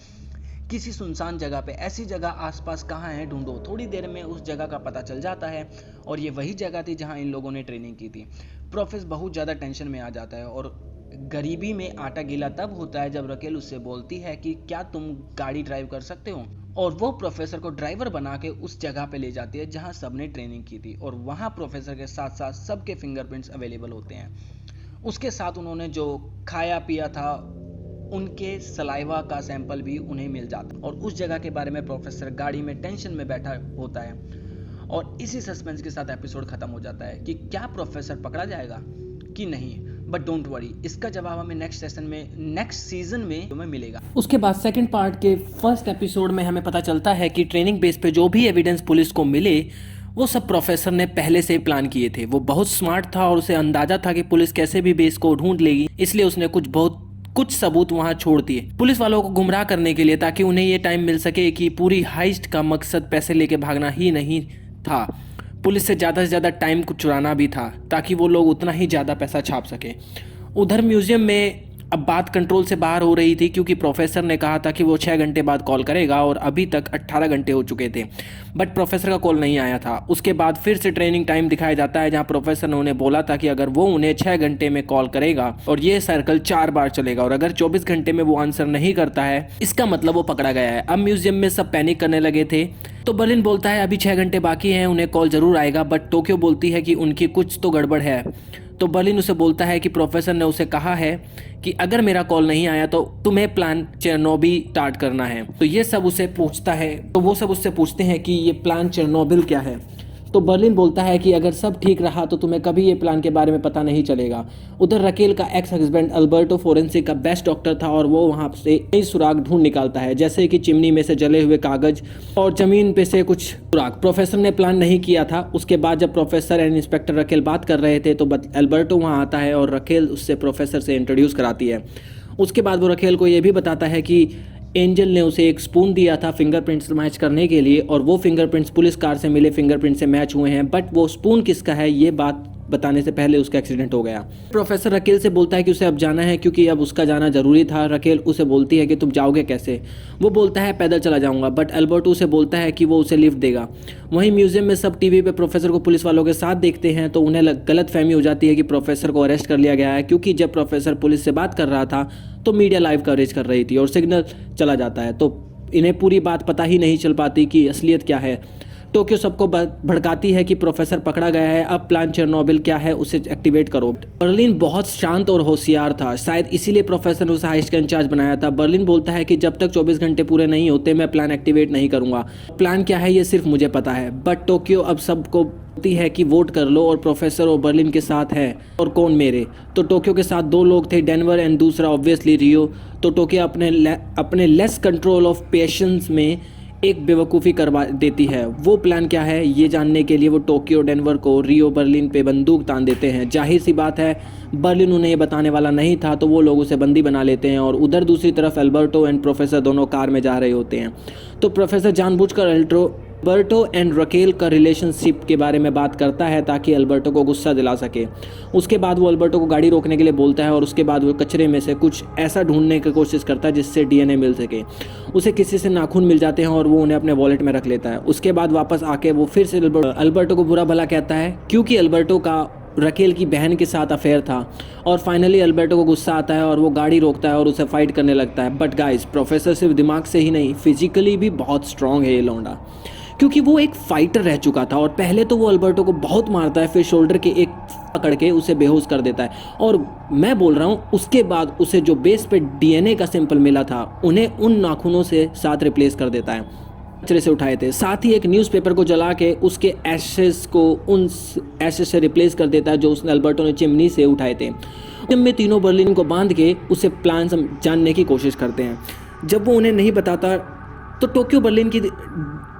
किसी सुनसान जगह पे, ऐसी जगह आसपास कहाँ है ढूंढो। थोड़ी देर में उस जगह का पता चल जाता है और ये वही जगह थी जहाँ इन लोगों ने ट्रेनिंग की थी। प्रोफेसर बहुत ज़्यादा टेंशन में आ जाता है और गरीबी में आटा गीला तब होता है जब रकेल उससे बोलती है कि क्या तुम गाड़ी ड्राइव कर सकते हो, और वो प्रोफेसर को ड्राइवर बना के उस जगह पे ले जाती है जहाँ सब ने ट्रेनिंग की थी, और वहाँ प्रोफेसर के साथ साथ सबके फिंगरप्रिंट्स अवेलेबल होते हैं। उसके साथ उन्होंने जो खाया पिया था उनके सलाइवा का सैंपल भी उन्हें मिल जाता है, और उस जगह के बारे में प्रोफेसर गाड़ी में टेंशन में बैठा होता है। और इसी सस्पेंस के साथ एपिसोड खत्म हो जाता है कि क्या प्रोफेसर पकड़ा जाएगा कि नहीं। बट डोंट वरी, इसका जवाब हमें नेक्स्ट सीजन में हमें मिलेगा। उसके बाद सेकंड पार्ट के फर्स्ट एपिसोड में हमें पता चलता है कि ट्रेनिंग बेस पे जो भी एविडेंस पुलिस को मिले वो सब प्रोफेसर ने पहले से ही प्लान किए थे। वो बहुत स्मार्ट था और उसे अंदाजा था कि पुलिस कैसे भी बेस को ढूंढ लेगी, इसलिए उसने कुछ सबूत वहां छोड़ दिए पुलिस वालों को गुमराह करने के लिए, ताकि उन्हें ये टाइम मिल सके कि पूरी हाइस्ट का मकसद पैसे लेके भागना ही नहीं था, पुलिस से ज़्यादा टाइम को चुराना भी था, ताकि वो लोग उतना ही ज़्यादा पैसा छाप सके। उधर म्यूजियम में अब बात कंट्रोल से बाहर हो रही थी, क्योंकि प्रोफेसर ने कहा था कि वो 6 घंटे बाद कॉल करेगा और अभी तक 18 घंटे हो चुके थे, बट प्रोफेसर का कॉल नहीं आया था। उसके बाद फिर से ट्रेनिंग टाइम दिखाया जाता है, जहां प्रोफेसर ने उन्हें बोला था कि अगर वो उन्हें 6 घंटे में कॉल करेगा और ये सर्कल 4 बार चलेगा, और अगर 24 घंटे में वो आंसर नहीं करता है, इसका मतलब वो पकड़ा गया है। अब म्यूजियम में सब पैनिक करने लगे थे, तो बर्लिन बोलता है अभी 6 घंटे बाकी हैं, उन्हें कॉल जरूर आएगा, बट टोक्यो बोलती है कि उनकी कुछ तो गड़बड़ है। तो बर्लिन उसे बोलता है कि प्रोफेसर ने उसे कहा है कि अगर मेरा कॉल नहीं आया तो तुम्हें प्लान चेरनोबिल स्टार्ट करना है। तो ये सब उसे पूछता है, तो वो सब उससे पूछते हैं कि ये प्लान चेरनोबिल क्या है। तो बर्लिन बोलता है कि अगर सब ठीक रहा तो तुम्हें कभी ये प्लान के बारे में पता नहीं चलेगा। उधर रकेल का एक्स हस्बैंड अल्बर्टो फोरेंसिक का बेस्ट डॉक्टर था और वो वहाँ से कई सुराग ढूंढ निकालता है, जैसे कि चिमनी में से जले हुए कागज और जमीन पे से कुछ सुराग। प्रोफेसर ने प्लान नहीं किया था। उसके बाद जब प्रोफेसर एंड इंस्पेक्टर रकेल बात कर रहे थे तो अल्बर्टो वहाँ आता है और रकेल उससे प्रोफेसर से इंट्रोड्यूस कराती है। उसके बाद वो रकेल को ये भी बताता है कि एंजल ने उसे एक स्पून दिया था फिंगरप्रिंट्स मैच करने के लिए, और वो फिंगरप्रिंट्स पुलिस कार से मिले फिंगरप्रिंट से मैच हुए हैं, बट वो स्पून किसका है ये बात बताने से पहले उसका एक्सीडेंट हो गया। प्रोफेसर रकेल से बोलता है कि उसे अब जाना है क्योंकि अब उसका जाना जरूरी था। रकेल उसे बोलती है कि तुम जाओगे कैसे। वो बोलता है पैदल चला जाऊंगा, बट अल्बर्टो उसे बोलता है कि वो उसे लिफ्ट देगा। वहीं म्यूजियम में सब टीवी पे प्रोफेसर को पुलिस वालों के साथ देखते हैं, तो उन्हें गलत फहमी हो जाती है कि प्रोफेसर को अरेस्ट कर लिया गया है, क्योंकि जब प्रोफेसर पुलिस से बात कर रहा था तो मीडिया लाइव कवरेज कर रही थी और सिग्नल चला जाता है, तो इन्हें पूरी बात पता ही नहीं चल पाती कि असलियत क्या है। टोक्यो सबको भड़काती है कि प्रोफेसर पकड़ा गया है, अब प्लान चेरनोबिल क्या है उसे एक्टिवेट करो। बर्लिन बहुत शांत और होशियार था, शायद इसीलिए प्रोफेसर ने उसे हाइस्ट का इंचार्ज बनाया था। बर्लिन बोलता है कि जब तक 24 घंटे पूरे नहीं होते मैं प्लान एक्टिवेट नहीं करूंगा। प्लान क्या है ये सिर्फ मुझे पता है। बट टोक्यो अब सबको बोलती है कि वोट कर लो और प्रोफेसर और बर्लिन के साथ है और कौन मेरे। तो टोक्यो के साथ 2 लोग थे, डेनवर एंड दूसरा ऑब्वियसली रियो। तो टोक्यो अपने लेस कंट्रोल ऑफ पेशेंस में एक बेवकूफ़ी करवा देती है। वो प्लान क्या है ये जानने के लिए वो टोक्यो डेनवर को रियो बर्लिन पे बंदूक तान देते हैं। जाहिर सी बात है बर्लिन उन्हें ये बताने वाला नहीं था, तो वो लोग उसे बंदी बना लेते हैं। और उधर दूसरी तरफ अल्बर्टो एंड प्रोफेसर दोनों कार में जा रहे होते हैं। तो प्रोफेसर जानबूझकर अल्बर्टो एंड रकेल का रिलेशनशिप के बारे में बात करता है ताकि अल्बर्टो को गुस्सा दिला सके। उसके बाद वो अल्बर्टो को गाड़ी रोकने के लिए बोलता है और उसके बाद वो कचरे में से कुछ ऐसा ढूंढने की कोशिश करता है जिससे डीएनए मिल सके। उसे किसी से नाखून मिल जाते हैं और वो उन्हें अपने वॉलेट में रख लेता है। उसके बाद वापस आके वो फिर से अल्बर्टो को बुरा भला कहता है क्योंकि अल्बर्टो का रकेल की बहन के साथ अफेयर था। और फाइनली अल्बर्टो को गुस्सा आता है और वो गाड़ी रोकता है और उसे फाइट करने लगता है। बट गाइस, प्रोफेसर सिर्फ दिमाग से ही नहीं, फिजिकली भी बहुत स्ट्रांग है ये लौंडा, क्योंकि वो एक फाइटर रह चुका था। और पहले तो वो अल्बर्टो को बहुत मारता है, फिर शोल्डर के एक पकड़ के उसे बेहोश कर देता है। और मैं बोल रहा हूँ, उसके बाद उसे जो बेस पे डीएनए का सैंपल मिला था उन्हें उन नाखूनों से साथ रिप्लेस कर देता है कचरे से उठाए थे। साथ ही एक न्यूज़पेपर को जला के उसके एशेस को उन एशेस से रिप्लेस कर देता है जो उसने अल्बर्टो ने चिमनी से उठाए थे। में तीनों बर्लिन को बांध के उसे प्लान जानने की कोशिश करते हैं। जब वो उन्हें नहीं बताता तो टोक्यो बर्लिन की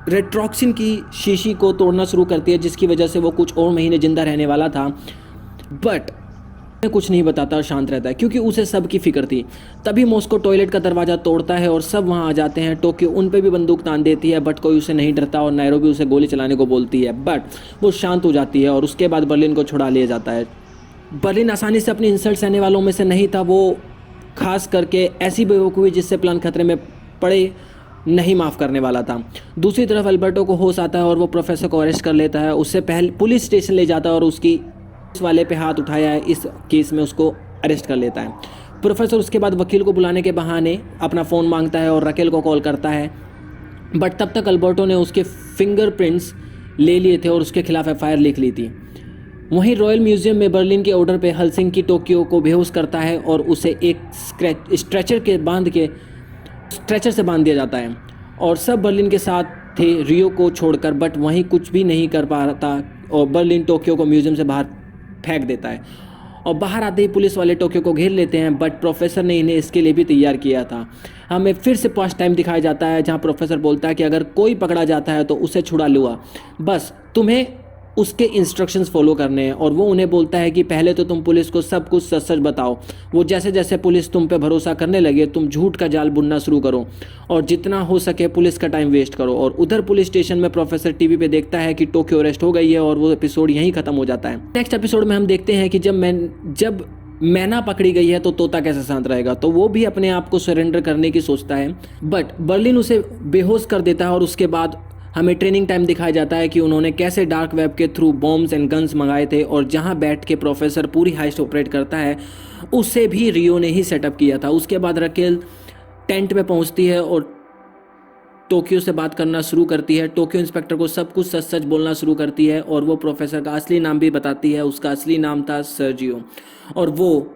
रेट्रॉक्सिन की शीशी को तोड़ना शुरू करती है, जिसकी वजह से वो कुछ और महीने जिंदा रहने वाला था। बट कुछ नहीं बताता और शांत रहता है क्योंकि उसे सब की फिक्र थी। तभी मॉस्को टॉयलेट का दरवाज़ा तोड़ता है और सब वहाँ आ जाते हैं। टोक्यो उन पे भी बंदूक तान देती है बट कोई उसे नहीं डरता और नैरोबी उसे गोली चलाने को बोलती है, बट वो शांत हो जाती है और उसके बाद बर्लिन को छुड़ा लिया जाता है। बर्लिन आसानी से अपनी इंसल्ट सहने वालों में से नहीं था। वो खास करके ऐसी बेवकूफ़ी जिससे प्लान खतरे में पड़े नहीं माफ़ करने वाला था। दूसरी तरफ अल्बर्टो को होश आता है और वो प्रोफेसर को अरेस्ट कर लेता है। उससे पहले पुलिस स्टेशन ले जाता है और उसकी वाले पे हाथ उठाया है इस केस में उसको अरेस्ट कर लेता है। प्रोफेसर उसके बाद वकील को बुलाने के बहाने अपना फ़ोन मांगता है और रकेल को कॉल करता है। बट तब तक अल्बर्टो ने उसके फिंगरप्रिंट्स ले लिए थे और उसके खिलाफ एफआईआर लिख ली थी। वहीं रॉयल म्यूजियम में बर्लिन के ऑर्डर पे हेलसिंकी टोक्यो को बेहोश करता है और उसे एक स्ट्रेचर से बांध दिया जाता है। और सब बर्लिन के साथ थे रियो को छोड़कर, बट वहीं कुछ भी नहीं कर पा रहा था और बर्लिन टोक्यो को म्यूजियम से बाहर फेंक देता है। और बाहर आते ही पुलिस वाले टोक्यो को घेर लेते हैं, बट प्रोफेसर ने इन्हें इसके लिए भी तैयार किया था। हमें फिर से पास्ट टाइम दिखाया जाता है जहां प्रोफेसर बोलता है कि अगर कोई पकड़ा जाता है तो उसे छुड़ा लूँगा, बस तुम्हें उसके इंस्ट्रक्शंस फॉलो करने हैं। और वो उन्हें बोलता है कि पहले तो तुम पुलिस को सब कुछ सच सच बताओ। वो जैसे जैसे पुलिस तुम पे भरोसा करने लगे तुम झूठ का जाल बुनना शुरू करो और जितना हो सके पुलिस का टाइम वेस्ट करो। और उधर पुलिस स्टेशन में प्रोफेसर टीवी पे देखता है कि टोक्यो अरेस्ट हो गई है और वो एपिसोड यहीं खत्म हो जाता है। नेक्स्ट एपिसोड में हम देखते हैं कि जब मैना पकड़ी गई है तो तोता कैसे शांत रहेगा, तो वो भी अपने आप को सरेंडर करने की सोचता है। बट बर्लिन उसे बेहोश कर देता है और उसके बाद हमें ट्रेनिंग टाइम दिखाया जाता है कि उन्होंने कैसे डार्क वेब के थ्रू बॉम्ब्स एंड गन्स मंगाए थे और जहां बैठ के प्रोफेसर पूरी हाइस्ट ऑपरेट करता है उसे भी रियो ने ही सेटअप किया था। उसके बाद रकेल टेंट में पहुंचती है और टोक्यो से बात करना शुरू करती है। टोक्यो इंस्पेक्टर को सब कुछ सच सच बोलना शुरू करती है और वो प्रोफेसर का असली नाम भी बताती है। उसका असली नाम था सर्जियो और वो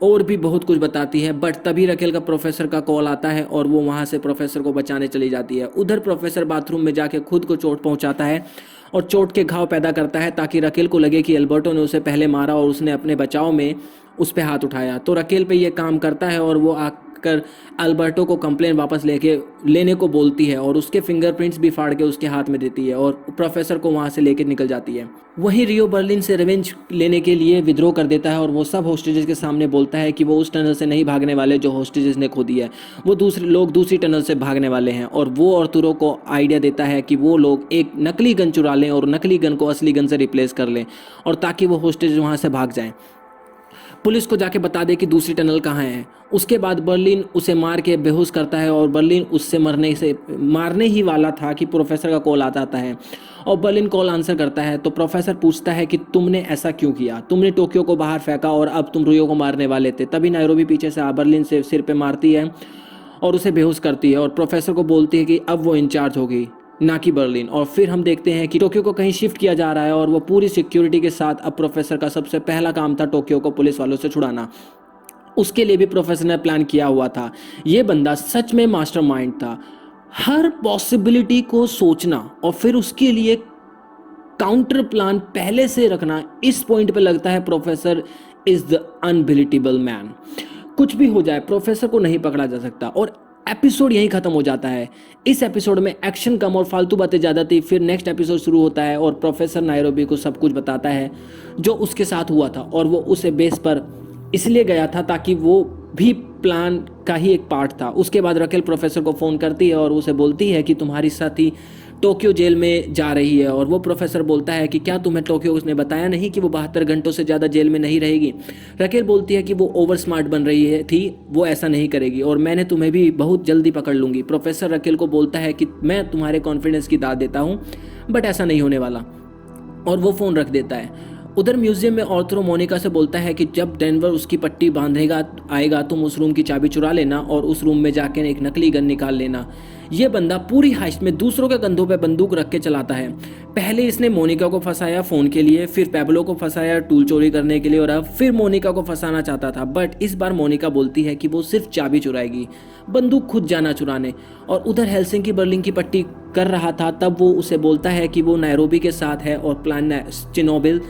और भी बहुत कुछ बताती है। बट तभी रकेल का प्रोफेसर का कॉल आता है और वो वहाँ से प्रोफेसर को बचाने चली जाती है। उधर प्रोफेसर बाथरूम में जाके खुद को चोट पहुँचाता है और चोट के घाव पैदा करता है ताकि रकेल को लगे कि अल्बर्टो ने उसे पहले मारा और उसने अपने बचाव में उस पर हाथ उठाया। तो रकेल पे ये काम करता है और वो आकर अल्बर्टो को कंप्लेन वापस लेने को बोलती है और उसके फिंगरप्रिंट्स भी फाड़ के उसके हाथ में देती है और प्रोफेसर को वहाँ से लेकर निकल जाती है। वहीं रियो बर्लिन से रिवेंज लेने के लिए विद्रोह कर देता है और वो सब होस्टेजेस के सामने बोलता है कि वो उस टनल से नहीं भागने वाले जो होस्टेजेस ने खो दिया है, वो दूसरी टनल से भागने वाले हैं। और वो आर्थुरो को आइडिया देता है कि वो लोग एक नकली गन चुरा लें और नकली गन को असली गन से रिप्लेस कर लें और ताकि वो होस्टेज वहाँ से भाग जाएं, पुलिस को जाके बता दे कि दूसरी टनल कहाँ है। उसके बाद बर्लिन उसे मार के बेहोश करता है और बर्लिन उससे मारने ही वाला था कि प्रोफेसर का कॉल आता है और बर्लिन कॉल आंसर करता है। तो प्रोफेसर पूछता है कि तुमने ऐसा क्यों किया, तुमने टोक्यो को बाहर फेंका और अब तुम रियो को मारने वाले थे। तभी नैरोबी पीछे से बर्लिन से सिर पे मारती है और उसे बेहोश करती है और प्रोफेसर को बोलती है कि अब वो इंचार्ज होगी ना कि बर्लिन। और फिर हम देखते हैं कि टोक्यो को कहीं शिफ्ट किया जा रहा है और वो पूरी सिक्योरिटी के साथ अब प्रोफेसर का सबसे पहला काम था टोक्यो को पुलिस वालों से छुड़ाना। उसके लिए भी प्रोफेसर ने प्लान किया हुआ था। ये बंदा सच में मास्टरमाइंड था, हर पॉसिबिलिटी को सोचना और फिर उसके लिए काउंटर प्लान पहले से रखना। इस पॉइंट पे लगता है प्रोफेसर इज द अनबिलीटेबल मैन। कुछ भी हो जाए प्रोफेसर को नहीं पकड़ा जा सकता। और एपिसोड यहीं खत्म हो जाता है। इस एपिसोड में एक्शन कम और फालतू बातें ज़्यादा थी। फिर नेक्स्ट एपिसोड शुरू होता है और प्रोफेसर नैरोबी को सब कुछ बताता है जो उसके साथ हुआ था और वो उसे बेस पर इसलिए गया था ताकि वो भी प्लान का ही एक पार्ट था। उसके बाद रकेल प्रोफेसर को फ़ोन करती है और उसे बोलती है कि तुम्हारी साथी टोक्यो जेल में जा रही है। और वो प्रोफेसर बोलता है कि क्या तुम्हें टोक्यो उसने बताया नहीं कि वो 72 घंटों से ज़्यादा जेल में नहीं रहेगी। रकेल बोलती है कि वो ओवर स्मार्ट बन रही है थी, वो ऐसा नहीं करेगी और मैंने तुम्हें भी बहुत जल्दी पकड़ लूँगी। प्रोफेसर रकेल को बोलता है कि मैं तुम्हारे कॉन्फिडेंस की दाद देता हूँ, बट ऐसा नहीं होने वाला, और वो फ़ोन रख देता है। उधर म्यूजियम में आर्थरो मोनिका से बोलता है कि जब डेनवर उसकी पट्टी बांधेगा आएगा तुम उस रूम की चाबी चुरा लेना और उस रूम में जाकर एक नकली गन निकाल लेना। ये बंदा पूरी हाइस्ट में दूसरों के कंधों पे बंदूक रख के चलाता है। पहले इसने मोनिका को फंसाया फ़ोन के लिए, फिर पैब्लो को फंसाया टूल चोरी करने के लिए, और अब फिर मोनिका को फंसाना चाहता था। बट इस बार मोनिका बोलती है कि वो सिर्फ चाबी चुराएगी, बंदूक खुद जाना चुराने। और उधर हेलसिंकी बर्लिन की पट्टी कर रहा था तब वो उसे बोलता है कि वो नैरोबी के साथ है और प्लान चिनोबिल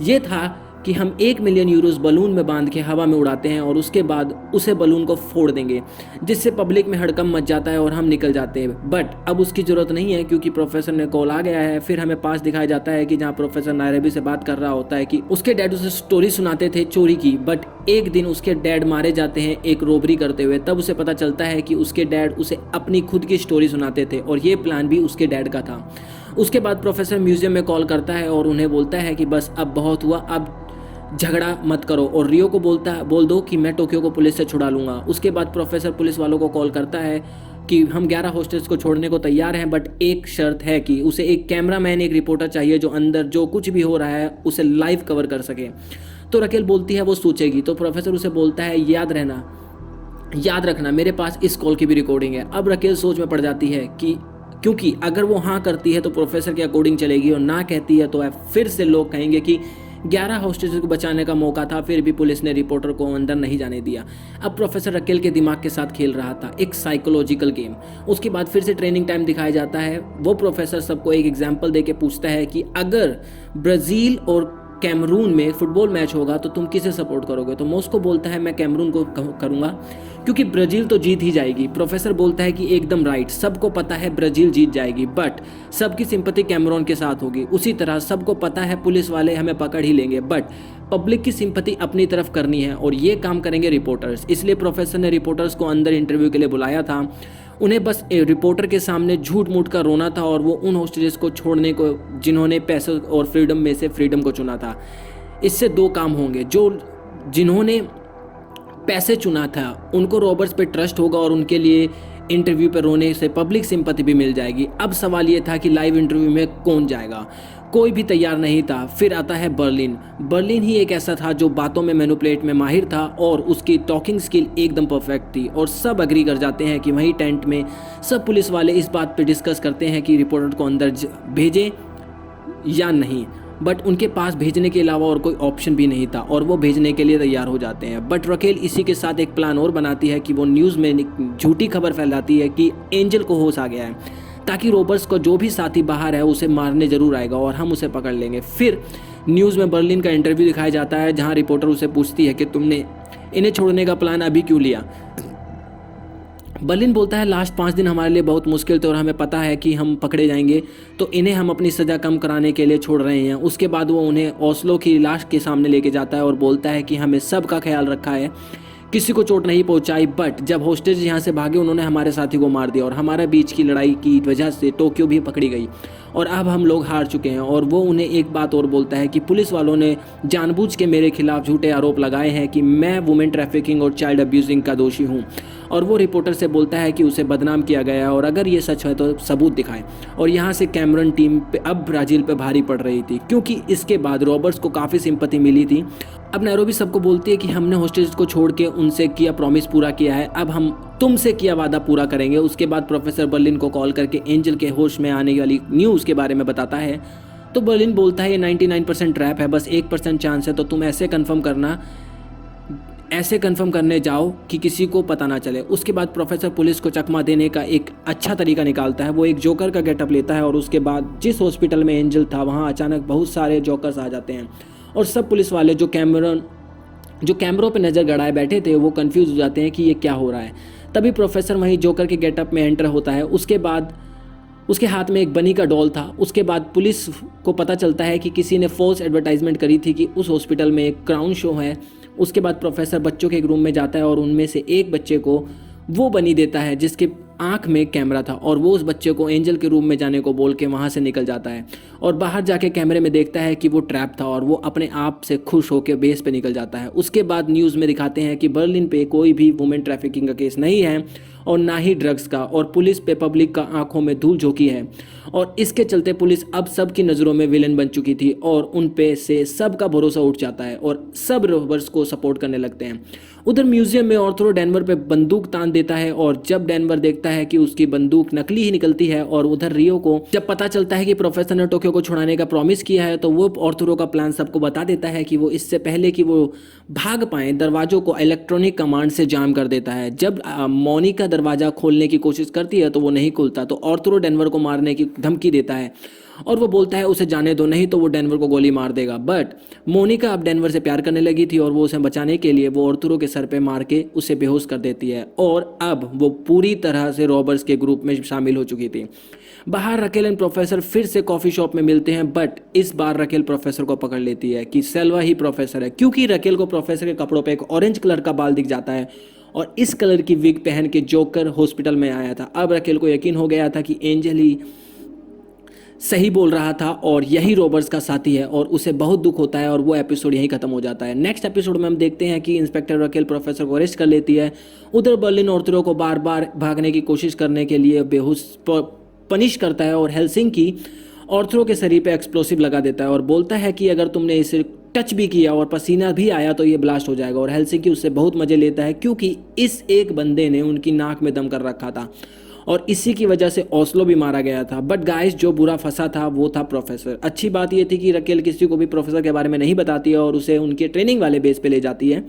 ये था कि हम 1 मिलियन यूरोस बलून में बांध के हवा में उड़ाते हैं और उसके बाद उसे बलून को फोड़ देंगे, जिससे पब्लिक में हड़कंप मच जाता है और हम निकल जाते हैं। बट अब उसकी ज़रूरत नहीं है क्योंकि प्रोफेसर ने कॉल आ गया है। फिर हमें पास दिखाया जाता है कि जहाँ प्रोफेसर नैरोबी से बात कर रहा होता है कि उसके डैड उसे स्टोरी सुनाते थे चोरी की, बट एक दिन उसके डैड मारे जाते हैं एक रोबरी करते हुए। तब उसे पता चलता है कि उसके डैड उसे अपनी खुद की स्टोरी सुनाते थे और ये प्लान भी उसके डैड का था। उसके बाद प्रोफेसर म्यूजियम में कॉल करता है और उन्हें बोलता है कि बस अब बहुत हुआ, अब झगड़ा मत करो, और रियो को बोल दो कि मैं टोक्यो को पुलिस से छुड़ा लूँगा। उसके बाद प्रोफेसर पुलिस वालों को कॉल करता है कि हम 11 हॉस्टेल्स को छोड़ने को तैयार हैं, बट एक शर्त है कि उसे एक कैमरामैन एक रिपोर्टर चाहिए जो अंदर जो कुछ भी हो रहा है उसे लाइव कवर कर सके। तो रकेल बोलती है वो सोचेगी। तो प्रोफेसर उसे बोलता है याद रखना मेरे पास इस कॉल की भी रिकॉर्डिंग है। अब रकेल सोच में पड़ जाती है कि क्योंकि अगर वो हाँ करती है तो प्रोफेसर के अकॉर्डिंग चलेगी और ना कहती है तो फिर से लोग कहेंगे कि 11 हॉस्टेजेस को बचाने का मौका था, फिर भी पुलिस ने रिपोर्टर को अंदर नहीं जाने दिया। अब प्रोफेसर रकेल के दिमाग के साथ खेल रहा था एक साइकोलॉजिकल गेम। उसके बाद फिर से ट्रेनिंग टाइम दिखाया जाता है। वो प्रोफेसर सबको एक एग्जाम्पल देके पूछता है कि अगर ब्राज़ील और कैमरून में फुटबॉल मैच होगा तो तुम किसे सपोर्ट करोगे। तो मॉस्को बोलता है मैं कैमरून को करूंगा क्योंकि ब्राज़ील तो जीत ही जाएगी। प्रोफेसर बोलता है कि एकदम राइट, सबको पता है ब्राज़ील जीत जाएगी, बट सबकी सिंपैथी कैमरून के साथ होगी। उसी तरह सबको पता है पुलिस वाले हमें पकड़ ही लेंगे, बट पब्लिक की सिंपैथी अपनी तरफ करनी है और ये काम करेंगे रिपोर्टर्स। इसलिए प्रोफेसर ने रिपोर्टर्स को अंदर इंटरव्यू के लिए बुलाया था। उन्हें बस रिपोर्टर के सामने झूठ मूठ का रोना था और वो उन हॉस्टेजेस को छोड़ने को जिन्होंने पैसे और फ्रीडम में से फ्रीडम को चुना था। इससे 2 काम होंगे, जिन्होंने पैसे चुना था उनको रॉबर्ट्स पे ट्रस्ट होगा और उनके लिए इंटरव्यू पे रोने से पब्लिक सिंपैथी भी मिल जाएगी। अब सवाल ये था कि लाइव इंटरव्यू में कौन जाएगा, कोई भी तैयार नहीं था। फिर आता है बर्लिन ही एक ऐसा था जो बातों में मैनिपुलेट में माहिर था और उसकी टॉकिंग स्किल एकदम परफेक्ट थी और सब एग्री कर जाते हैं कि वही टेंट में सब पुलिस वाले इस बात पे डिस्कस करते हैं कि रिपोर्टर को अंदर भेजें या नहीं, बट उनके पास भेजने के अलावा और कोई ऑप्शन भी नहीं था और वो भेजने के लिए तैयार हो जाते हैं। बट रकेल इसी के साथ एक प्लान और बनाती है कि वो न्यूज़ में झूठी खबर फैलाती है कि एंजल को होश आ गया है, ताकि रॉबर्ट्स को जो भी साथी बाहर है उसे मारने जरूर आएगा और हम उसे पकड़ लेंगे। फिर न्यूज़ में बर्लिन का इंटरव्यू दिखाया जाता है जहां रिपोर्टर उसे पूछती है कि तुमने इन्हें छोड़ने का प्लान अभी क्यों लिया। बर्लिन बोलता है लास्ट 5 दिन हमारे लिए बहुत मुश्किल थे और हमें पता है कि हम पकड़े जाएंगे, तो इन्हें हम अपनी सज़ा कम कराने के लिए छोड़ रहे हैं। उसके बाद वो उन्हें ओस्लो की लाश के सामने लेके जाता है और बोलता है कि हमें सब का ख्याल रखा है, किसी को चोट नहीं पहुंचाई, बट जब हॉस्टेज यहाँ से भागे उन्होंने हमारे साथी को मार दिया और हमारे बीच की लड़ाई की वजह से टोक्यो भी पकड़ी गई और अब हम लोग हार चुके हैं। और वो उन्हें एक बात और बोलता है कि पुलिस वालों ने जानबूझ के मेरे खिलाफ झूठे आरोप लगाए हैं कि मैं वुमेन ट्रैफिकिंग और चाइल्ड अब्यूजिंग का दोषी हूँ। और वो रिपोर्टर से बोलता है कि उसे बदनाम किया गया है और अगर ये सच है तो सबूत दिखाएं। और यहाँ से कैमरन टीम पे अब ब्राज़ील पे भारी पड़ रही थी क्योंकि इसके बाद रॉबर्ट्स को काफ़ी सिंपैथी मिली थी। अब नैरोबी सबको बोलती है कि हमने हॉस्टेज को छोड़ के उनसे किया प्रॉमिस पूरा किया है, अब हम तुमसे किया वादा पूरा करेंगे। उसके बाद प्रोफेसर बर्लिन को कॉल करके एंजल के होश में आने वाली न्यूज़ के बारे में बताता है। तो बर्लिन बोलता है ये 99% ट्रैप है, बस 1% चांस है, तो तुम ऐसे कन्फर्म करने जाओ कि किसी को पता ना चले। उसके बाद प्रोफेसर पुलिस को चकमा देने का एक अच्छा तरीका निकालता है। वो एक जोकर का गेटअप लेता है और उसके बाद जिस हॉस्पिटल में एंजल था वहाँ अचानक बहुत सारे जोकर्स आ जाते हैं और सब पुलिस वाले जो कैमरों पे नज़र गड़ाए बैठे थे वो कंफ्यूज हो जाते हैं कि ये क्या हो रहा है। तभी प्रोफेसर वहीं जोकर के गेटअप में एंटर होता है। उसके बाद उसके हाथ में एक बनी का डॉल था। उसके बाद पुलिस को पता चलता है कि किसी ने फॉल्स एडवर्टाइजमेंट करी थी कि उस हॉस्पिटल में एक क्राउन शो है, उसके बाद प्रोफेसर बच्चों के एक रूम में जाता है और उनमें से एक बच्चे को वो बनी देता है जिसके आंख में कैमरा था, और वो उस बच्चे को एंजल के रूम में जाने को बोल के वहाँ से निकल जाता है और बाहर जाके कैमरे में देखता है कि वो ट्रैप था और वो अपने आप से खुश होकर बेस पे निकल जाता है। उसके बाद न्यूज़ में दिखाते हैं कि बर्लिन पे कोई भी वुमेन ट्रैफिकिंग का केस नहीं है और ना ही ड्रग्स का, और पुलिस पे पब्लिक का आंखों में धूल झोंकी है, और इसके चलते पुलिस अब सब की नज़रों में विलेन बन चुकी थी और उन पे से सबका भरोसा उठ जाता है और सब रॉबर्स को सपोर्ट करने लगते हैं। उधर म्यूजियम में आर्थरो डेनवर पे बंदूक तान देता है और जब डेनवर देखता है कि उसकी बंदूक नकली ही निकलती है, और उधर रियो को जब पता चलता है कि प्रोफेसर ने टोक्यो को छुड़ाने का प्रॉमिस किया है तो वो आर्थरो का प्लान सबको बता देता है कि वो इससे पहले कि वो भाग पाए दरवाजों को इलेक्ट्रॉनिक कमांड से जाम कर देता है। जब मोनिका दरवाजा खोलने की कोशिश करती है तो वो नहीं खुलता, तो आर्थरो डेनवर को मारने की धमकी देता है और वो बोलता है उसे जाने दो, नहीं तो वो डेनवर को गोली मार देगा। बट मोनिका अब डेनवर से प्यार करने लगी थी और वो उसे बचाने के लिए वो आर्थरो के सर पे मार के उसे बेहोश कर देती है और अब वो पूरी तरह से रॉबर्स के ग्रुप में शामिल हो चुकी थी। बाहर रकेल एंड प्रोफेसर फिर से कॉफ़ी शॉप में मिलते हैं, बट इस बार रकेल प्रोफेसर को पकड़ लेती है कि सेल्वा ही प्रोफेसर है, क्योंकि रकेल को प्रोफेसर के कपड़ों पे एक ऑरेंज कलर का बाल दिख जाता है और इस कलर की विग पहन के जोकर हॉस्पिटल में आया था। अब रकेल को यकीन हो गया था कि एंजल ही सही बोल रहा था और यही रॉबर्ट्स का साथी है, और उसे बहुत दुख होता है और वो एपिसोड यहीं खत्म हो जाता है। नेक्स्ट एपिसोड में हम देखते हैं कि इंस्पेक्टर रकेल प्रोफेसर को अरेस्ट कर लेती है। उधर बर्लिन आर्थरो को बार बार भागने की कोशिश करने के लिए बेहोश पनिश करता है और हेल्सिंकी आर्थरो के शरीर पे एक्सप्लोसिव लगा देता है और बोलता है कि अगर तुमने इसे टच भी किया और पसीना भी आया तो ये ब्लास्ट हो जाएगा, और हेल्सिंकी उससे बहुत मजे लेता है क्योंकि इस एक बंदे ने उनकी नाक में दम कर रखा था और इसी की वजह से ओस्लो भी मारा गया था। बट गाइस, जो बुरा फंसा था वो था प्रोफेसर। अच्छी बात ये थी कि रकेल किसी को भी प्रोफेसर के बारे में नहीं बताती है और उसे उनके ट्रेनिंग वाले बेस पे ले जाती है।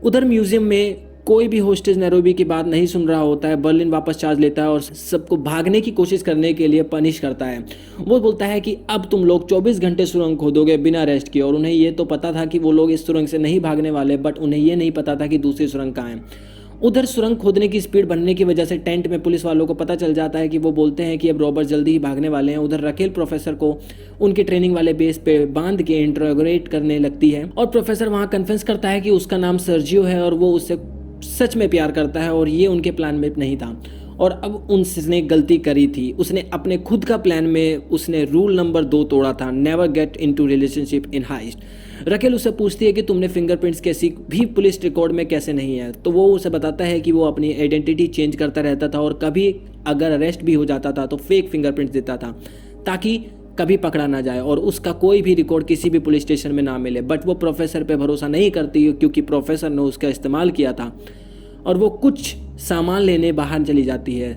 उधर म्यूजियम में कोई भी होस्टेज नैरोबी की बात नहीं सुन रहा होता है। बर्लिन वापस चार्ज लेता है और सबको भागने की कोशिश करने के लिए पनिश करता है। वो बोलता है कि अब तुम लोग 24 घंटे सुरंग खोदोगे बिना रेस्ट किए, और उन्हें ये तो पता था कि वो लोग इस सुरंग से नहीं भागने वाले, बट उन्हें ये नहीं पता था कि दूसरी सुरंग कहाँ है। उधर सुरंग खोदने की स्पीड बढ़ने की वजह से टेंट में पुलिस वालों को पता चल जाता है कि वो बोलते हैं कि अब रॉबर्ट जल्दी ही भागने वाले हैं। उधर रकेल प्रोफेसर को उनके ट्रेनिंग वाले बेस पे बांध के इंट्रोगेट करने लगती है और प्रोफेसर वहाँ कन्फेस करता है कि उसका नाम सर्जियो है और वो उससे सच में प्यार करता है और ये उनके प्लान में नहीं था और अब उसने गलती करी थी। उसने अपने खुद का प्लान में उसने रूल नंबर 2 तोड़ा था, never get into relationship in heist. Raquel उससे पूछती है कि तुमने फिंगरप्रिंट्स किसी भी पुलिस रिकॉर्ड में कैसे नहीं है, तो वो उसे बताता है कि वो अपनी आइडेंटिटी चेंज करता रहता था और कभी अगर अरेस्ट भी हो जाता था तो फेक फिंगरप्रिंट्स देता था ताकि कभी पकड़ा ना जाए और उसका कोई भी रिकॉर्ड किसी भी पुलिस स्टेशन में ना मिले। बट वो प्रोफेसर पे भरोसा नहीं करती क्योंकि प्रोफेसर ने उसका इस्तेमाल किया था और वो कुछ सामान लेने बाहर चली जाती है।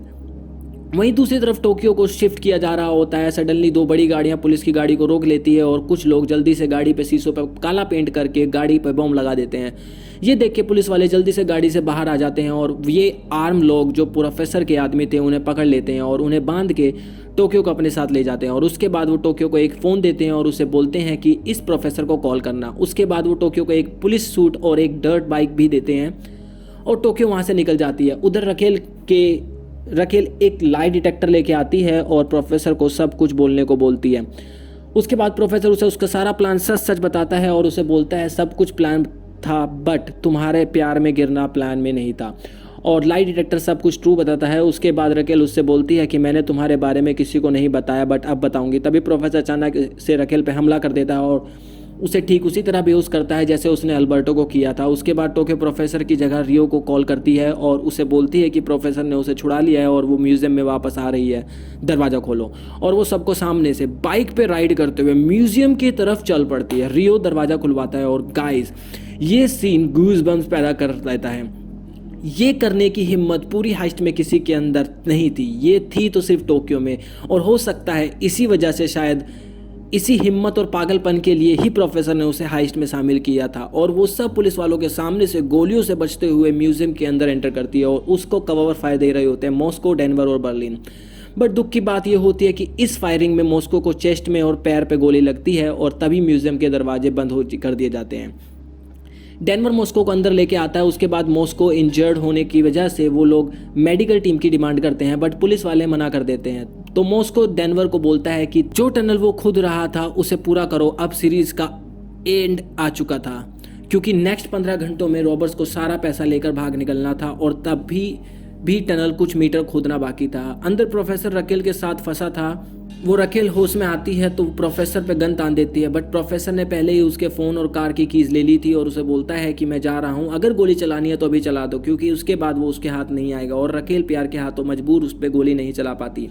वहीं दूसरी तरफ टोक्यो को शिफ्ट किया जा रहा होता है। सडनली 2 बड़ी गाड़ियां पुलिस की गाड़ी को रोक लेती है और कुछ लोग जल्दी से गाड़ी पे शीशों पे काला पेंट करके गाड़ी पे बम लगा देते हैं। ये देख के पुलिस वाले जल्दी से गाड़ी से बाहर आ जाते हैं और ये आर्म लोग जो प्रोफेसर के आदमी थे उन्हें पकड़ लेते हैं और उन्हें बांध के टोक्यो को अपने साथ ले जाते हैं और उसके बाद वो टोक्यो को एक फ़ोन देते हैं और उसे बोलते हैं कि इस प्रोफेसर को कॉल करना। उसके बाद वो टोक्यो को एक पुलिस सूट और एक डर्ट बाइक भी देते हैं और टोक्यो वहाँ से निकल जाती है। उधर रकेल एक लाई डिटेक्टर लेके आती है और प्रोफेसर को सब कुछ बोलने को बोलती है। उसके बाद प्रोफेसर उसे उसका सारा प्लान सच बताता है और उसे बोलता है सब कुछ प्लान था बट तुम्हारे प्यार में गिरना प्लान में नहीं था, और लाई डिटेक्टर सब कुछ ट्रू बताता है। उसके बाद रकेल उससे बोलती है कि मैंने तुम्हारे बारे में किसी को नहीं बताया बट अब बताऊंगी। तभी प्रोफेसर अचानक से रकेल पे हमला कर देता है और उसे ठीक उसी तरह बेहोश करता है जैसे उसने अल्बर्टो को किया था। उसके बाद टोक्यो प्रोफेसर की जगह रियो को कॉल करती है और उसे बोलती है कि प्रोफेसर ने उसे छुड़ा लिया है और वो म्यूजियम में वापस आ रही है, दरवाज़ा खोलो। और वो सबको सामने से बाइक पे राइड करते हुए म्यूजियम की तरफ चल पड़ती है। रियो दरवाज़ा खुलवाता है और गाइस ये सीन गूज़बम्स पैदा कर देता है। ये करने की हिम्मत पूरी हाइस्ट में किसी के अंदर नहीं थी, ये थी तो सिर्फ टोक्यो में, और हो सकता है इसी वजह से शायद इसी हिम्मत और पागलपन के लिए ही प्रोफेसर ने उसे हाइस्ट में शामिल किया था। और वो सब पुलिस वालों के सामने से गोलियों से बचते हुए म्यूजियम के अंदर एंटर करती है और उसको कवर फायर दे रहे होते हैं मॉस्को, डेनवर और बर्लिन। बट दुख की बात यह होती है कि इस फायरिंग में मॉस्को को चेस्ट में और पैर पे गोली लगती है और तभी म्यूजियम के दरवाजे बंद कर दिए जाते हैं। डेनवर मॉस्को को अंदर लेके आता है। उसके बाद मॉस्को इंजर्ड होने की वजह से वो लोग मेडिकल टीम की डिमांड करते हैं बट पुलिस वाले मना कर देते हैं। तो मॉस्को डेनवर को बोलता है कि जो टनल वो खुद रहा था उसे पूरा करो, अब सीरीज का एंड आ चुका था। क्योंकि नेक्स्ट 15 घंटों में रॉबर्ट्स को सारा पैसा लेकर भाग निकलना था और तब भी टनल कुछ मीटर खोदना बाकी था। अंदर प्रोफेसर रकेल के साथ फंसा था। वो रकेल होश में आती है तो प्रोफेसर पे गन तान देती है, बट प्रोफेसर ने पहले ही उसके फ़ोन और कार की कीज़ ले ली थी और उसे बोलता है कि मैं जा रहा हूँ, अगर गोली चलानी है तो अभी चला दो, क्योंकि उसके बाद वो उसके हाथ नहीं आएगा। और रकेल प्यार के हाथों मजबूर उस पर गोली नहीं चला पाती।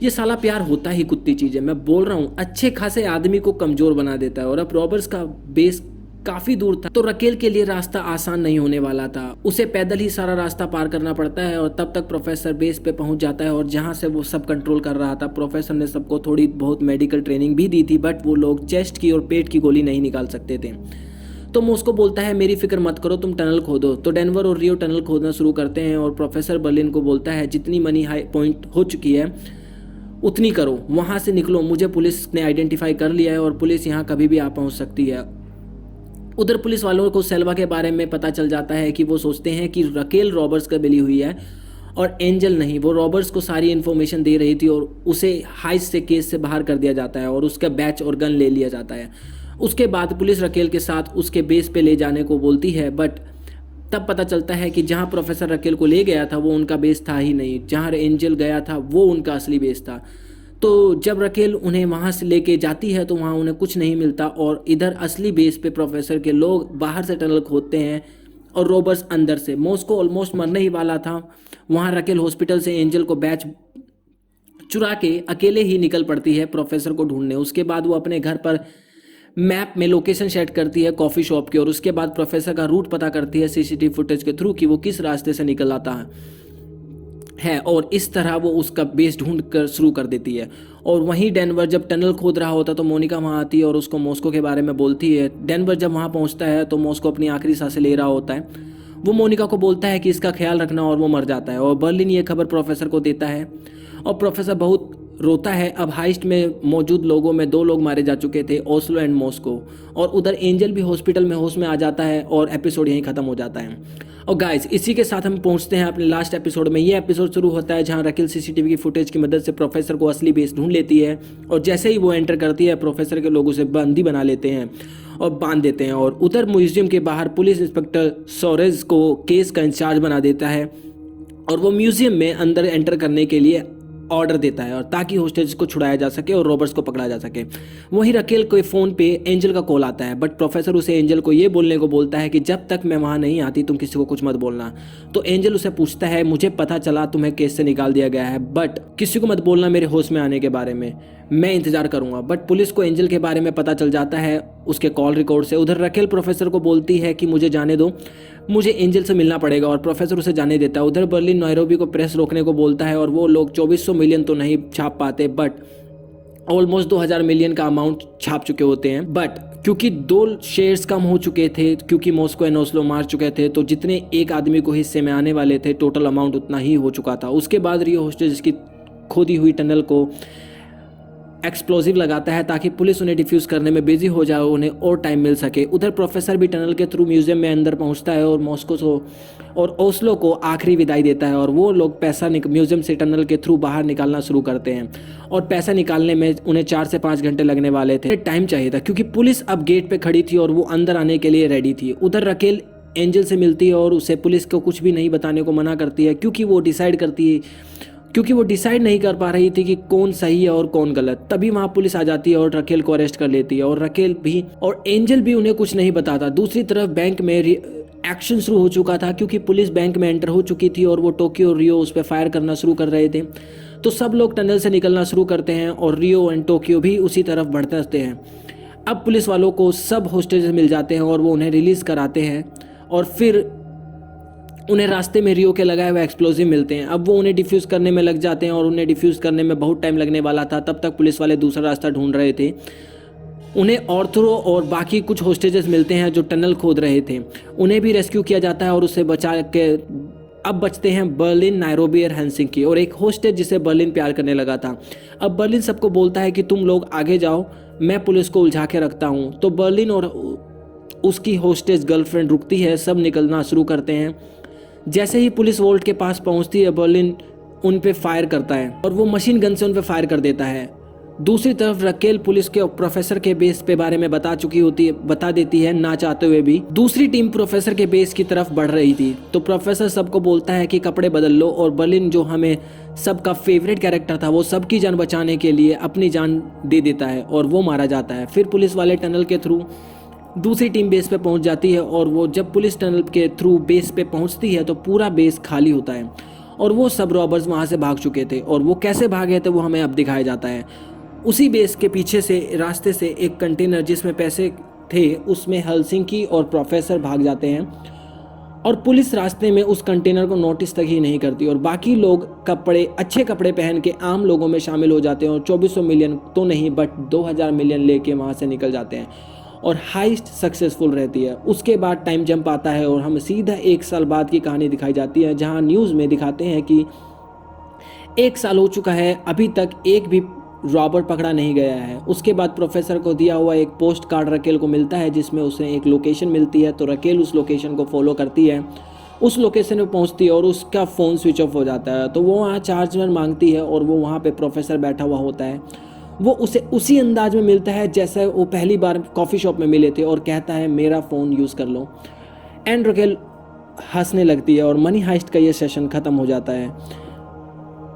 ये साला प्यार होता ही कुत्ती चीज़ है, मैं बोल रहा हूँ। अच्छे खासे आदमी को कमज़ोर बना देता है। और अब रॉबर्ट्स का बेस काफ़ी दूर था तो रकेल के लिए रास्ता आसान नहीं होने वाला था। उसे पैदल ही सारा रास्ता पार करना पड़ता है और तब तक प्रोफेसर बेस पे पहुंच जाता है और जहां से वो सब कंट्रोल कर रहा था। प्रोफेसर ने सबको थोड़ी बहुत मेडिकल ट्रेनिंग भी दी थी, बट वो लोग चेस्ट की और पेट की गोली नहीं निकाल सकते थे। तो मॉस्को बोलता है मेरी फिक्र मत करो, तुम टनल खोदो। तो डेनवर और रियो टनल खोदना शुरू करते हैं और प्रोफेसर बर्लिन को बोलता है जितनी मनी हाई पॉइंट हो चुकी है उतनी करो, वहाँ से निकलो, मुझे पुलिस ने आइडेंटिफाई कर लिया है और पुलिस यहाँ कभी भी आ पहुँच सकती है। उधर पुलिस वालों को सेल्वा के बारे में पता चल जाता है कि वो सोचते हैं कि रकेल रॉबर्ट्स का मिली हुई है और एंजल नहीं। वो रॉबर्ट्स को सारी इन्फॉर्मेशन दे रही थी और उसे हाइस्ट से केस से बाहर कर दिया जाता है और उसका बैच और गन ले लिया जाता है। उसके बाद पुलिस रकेल के साथ उसके बेस पे ले जाने को बोलती है, बट तब पता चलता है कि जहाँ प्रोफेसर रकेल को ले गया था वो उनका बेस था ही नहीं, जहाँ एंजल गया था वो उनका असली बेस था। तो जब रकेल उन्हें वहाँ से लेके जाती है तो वहाँ उन्हें कुछ नहीं मिलता और इधर असली बेस पे प्रोफेसर के लोग बाहर से टनल खोदते हैं और रॉबर्ट्स अंदर से। मॉस्को ऑलमोस्ट मरने ही वाला था। वहाँ रकेल हॉस्पिटल से एंजल को बैच चुरा के अकेले ही निकल पड़ती है प्रोफेसर को ढूंढने। उसके बाद वो अपने घर पर मैप में लोकेशन सेट करती है कॉफ़ी शॉप की और उसके बाद प्रोफेसर का रूट पता करती है सीसीटीवी फुटेज के थ्रू कि वो किस रास्ते से निकल आता है और इस तरह वो उसका बेस ढूंढ कर शुरू कर देती है। और वहीं डेनवर जब टनल खोद रहा होता तो मोनिका वहाँ आती है और उसको मॉस्को के बारे में बोलती है। डेनवर जब वहाँ पहुँचता है तो मॉस्को अपनी आखिरी सांसें ले रहा होता है। वो मोनिका को बोलता है कि इसका ख्याल रखना और वो मर जाता है और बर्लिन ये खबर प्रोफेसर को देता है और प्रोफेसर बहुत रोता है। अब हाइस्ट में मौजूद लोगों में 2 लोग मारे जा चुके थे, ओस्लो एंड मॉस्को, और उधर एंजल भी हॉस्पिटल में होश में आ जाता है और एपिसोड यहीं ख़त्म हो जाता है। और गाइस इसी के साथ हम पहुंचते हैं अपने लास्ट एपिसोड में। ये एपिसोड शुरू होता है जहां रकेल सीसीटीवी की फुटेज की मदद से प्रोफेसर को असली बेस ढूंढ लेती है और जैसे ही वो एंटर करती है प्रोफेसर के लोग उसे बंदी बना लेते हैं और बांध देते हैं। और उधर म्यूजियम के बाहर पुलिस इंस्पेक्टर सोरेज को केस का इंचार्ज बना देता है और वो म्यूजियम में अंदर एंटर करने के लिए ऑर्डर देता है और ताकि होस्टेज को छुड़ाया जा सके और रॉबर्ट्स को पकड़ा जा सके। वहीं रकेल के फ़ोन पे एंजल का कॉल आता है, बट प्रोफेसर उसे एंजल को ये बोलने को बोलता है कि जब तक मैं वहाँ नहीं आती तुम किसी को कुछ मत बोलना। तो एंजल उसे पूछता है मुझे पता चला तुम्हें केस से निकाल दिया गया है, बट किसी को मत बोलना मेरे होश में आने के बारे में, मैं इंतजार करूंगा। बट पुलिस को एंजल के बारे में पता चल जाता है उसके कॉल रिकॉर्ड से। उधर रकेल प्रोफेसर को बोलती है कि मुझे जाने दो, मुझे एंजल से मिलना पड़ेगा और प्रोफेसर उसे जाने देता है। उधर बर्लिन नायरोबी को प्रेस रोकने को बोलता है और वो लोग 2400 मिलियन तो नहीं छाप पाते बट ऑलमोस्ट 2000 मिलियन का अमाउंट छाप चुके होते हैं। बट क्योंकि 2 शेयर्स कम हो चुके थे, क्योंकि मॉस्को एंड ओस्लो मार चुके थे, तो जितने एक आदमी को हिस्से में आने वाले थे टोटल अमाउंट उतना ही हो चुका था। उसके बाद रियो होस्टेज की खोदी हुई टनल को एक्सप्लोजिव लगाता है ताकि पुलिस उन्हें डिफ्यूज करने में बिजी हो जाए, उन्हें और टाइम मिल सके। उधर प्रोफेसर भी टनल के थ्रू म्यूजियम में अंदर पहुंचता है और मॉस्को और ओस्लो को आखिरी विदाई देता है और वो लोग पैसा म्यूजियम से टनल के थ्रू बाहर निकालना शुरू करते हैं और पैसा निकालने में उन्हें 4 से 5 घंटे लगने वाले थे। टाइम चाहिए था क्योंकि पुलिस अब गेट पे खड़ी थी और वो अंदर आने के लिए रेडी थी। उधर रकेल एंजल से मिलती है और उसे पुलिस को कुछ भी नहीं बताने को मना करती है क्योंकि वो डिसाइड नहीं कर पा रही थी कि कौन सही है और कौन गलत। तभी वहाँ पुलिस आ जाती है और रकेल को अरेस्ट कर लेती है और रकेल भी और एंजल भी उन्हें कुछ नहीं बताता। दूसरी तरफ बैंक में एक्शन शुरू हो चुका था क्योंकि पुलिस बैंक में एंटर हो चुकी थी और वो टोक्यो और रियो उस पर फायर करना शुरू कर रहे थे। तो सब लोग टनल से निकलना शुरू करते हैं और रियो एंड टोक्यो भी उसी तरफ बढ़ते रहते हैं। अब पुलिस वालों को सब होस्टेज मिल जाते हैं और वो उन्हें रिलीज़ कराते हैं और फिर उन्हें रास्ते में रियो के लगाए हुए एक्सप्लोजिव मिलते हैं। अब वो उन्हें डिफ्यूज़ करने में लग जाते हैं और उन्हें डिफ्यूज़ करने में बहुत टाइम लगने वाला था। तब तक पुलिस वाले दूसरा रास्ता ढूंढ रहे थे। उन्हें ऑर्थरो और बाकी कुछ होस्टेजेस मिलते हैं जो टनल खोद रहे थे, उन्हें भी रेस्क्यू किया जाता है और उससे बचा के अब बचते हैं बर्लिन, नायरोबी और हेलसिंकी और एक होस्टेज जिसे बर्लिन प्यार करने लगा था। अब बर्लिन सबको बोलता है कि तुम लोग आगे जाओ, मैं पुलिस को उलझा के रखता हूँ। तो बर्लिन और उसकी होस्टेज गर्लफ्रेंड रुकती है, सब निकलना शुरू करते हैं। जैसे ही पुलिस वोल्ट के पास पहुंचती है बर्लिन उन पे फायर करता है और वो मशीन गन से उन पे फायर कर देता है। दूसरी तरफ रकेल पुलिस के प्रोफेसर के बेस पे बारे में बता देती है ना चाहते हुए भी। दूसरी टीम प्रोफेसर के बेस की तरफ बढ़ रही थी तो प्रोफेसर सबको बोलता है कि कपड़े बदल लो, और बर्लिन जो हमें सबका फेवरेट कैरेक्टर था वो सबकी जान बचाने के लिए अपनी जान दे देता है और वो मारा जाता है। फिर पुलिस वाले टनल के थ्रू दूसरी टीम बेस पे पहुंच जाती है और वो जब पुलिस टनल के थ्रू बेस पे पहुंचती है तो पूरा बेस खाली होता है और वो सब रॉबर्स वहाँ से भाग चुके थे, और वो कैसे भागे थे वो हमें अब दिखाया जाता है। उसी बेस के पीछे से रास्ते से एक कंटेनर जिसमें पैसे थे उसमें हेल्सिंकी और प्रोफेसर भाग जाते हैं, और पुलिस रास्ते में उस कंटेनर को नोटिस तक ही नहीं करती और बाकी लोग अच्छे कपड़े पहन के आम लोगों में शामिल हो जाते हैं और 2400 मिलियन तो नहीं बट 2000 मिलियन लेके वहाँ से निकल जाते हैं और हाइस्ट सक्सेसफुल रहती है। उसके बाद टाइम जंप आता है और हमें सीधा 1 साल बाद की कहानी दिखाई जाती है, जहाँ न्यूज़ में दिखाते हैं कि 1 साल हो चुका है, अभी तक एक भी रॉबर पकड़ा नहीं गया है। उसके बाद प्रोफेसर को दिया हुआ एक पोस्ट कार्ड रकेल को मिलता है जिसमें उसे एक लोकेशन मिलती है, तो रकेल उस लोकेशन को फॉलो करती है, उस लोकेशन में पहुंचती है और उसका फ़ोन स्विच ऑफ हो जाता है। तो वो वहाँ चार्जर मांगती है और वो वहाँ पे प्रोफेसर बैठा हुआ होता है, वो उसे उसी अंदाज में मिलता है जैसे वो पहली बार कॉफ़ी शॉप में मिले थे और कहता है मेरा फ़ोन यूज़ कर लो। एंड रकेल हंसने लगती है और मनी हाइस्ट का ये सेशन ख़त्म हो जाता है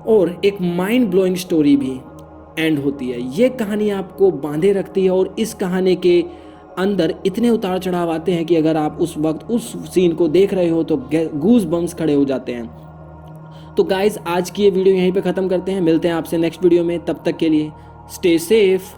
और एक माइंड ब्लोइंग स्टोरी भी एंड होती है। ये कहानी आपको बांधे रखती है और इस कहानी के अंदर इतने उतार चढ़ाव आते हैं कि अगर आप उस वक्त उस सीन को देख रहे हो तो गूज बम्स खड़े हो जाते हैं। तो गाइज आज की ये वीडियो यहीं पे ख़त्म करते हैं, मिलते हैं आपसे नेक्स्ट वीडियो में, तब तक के लिए स्टे सेफ।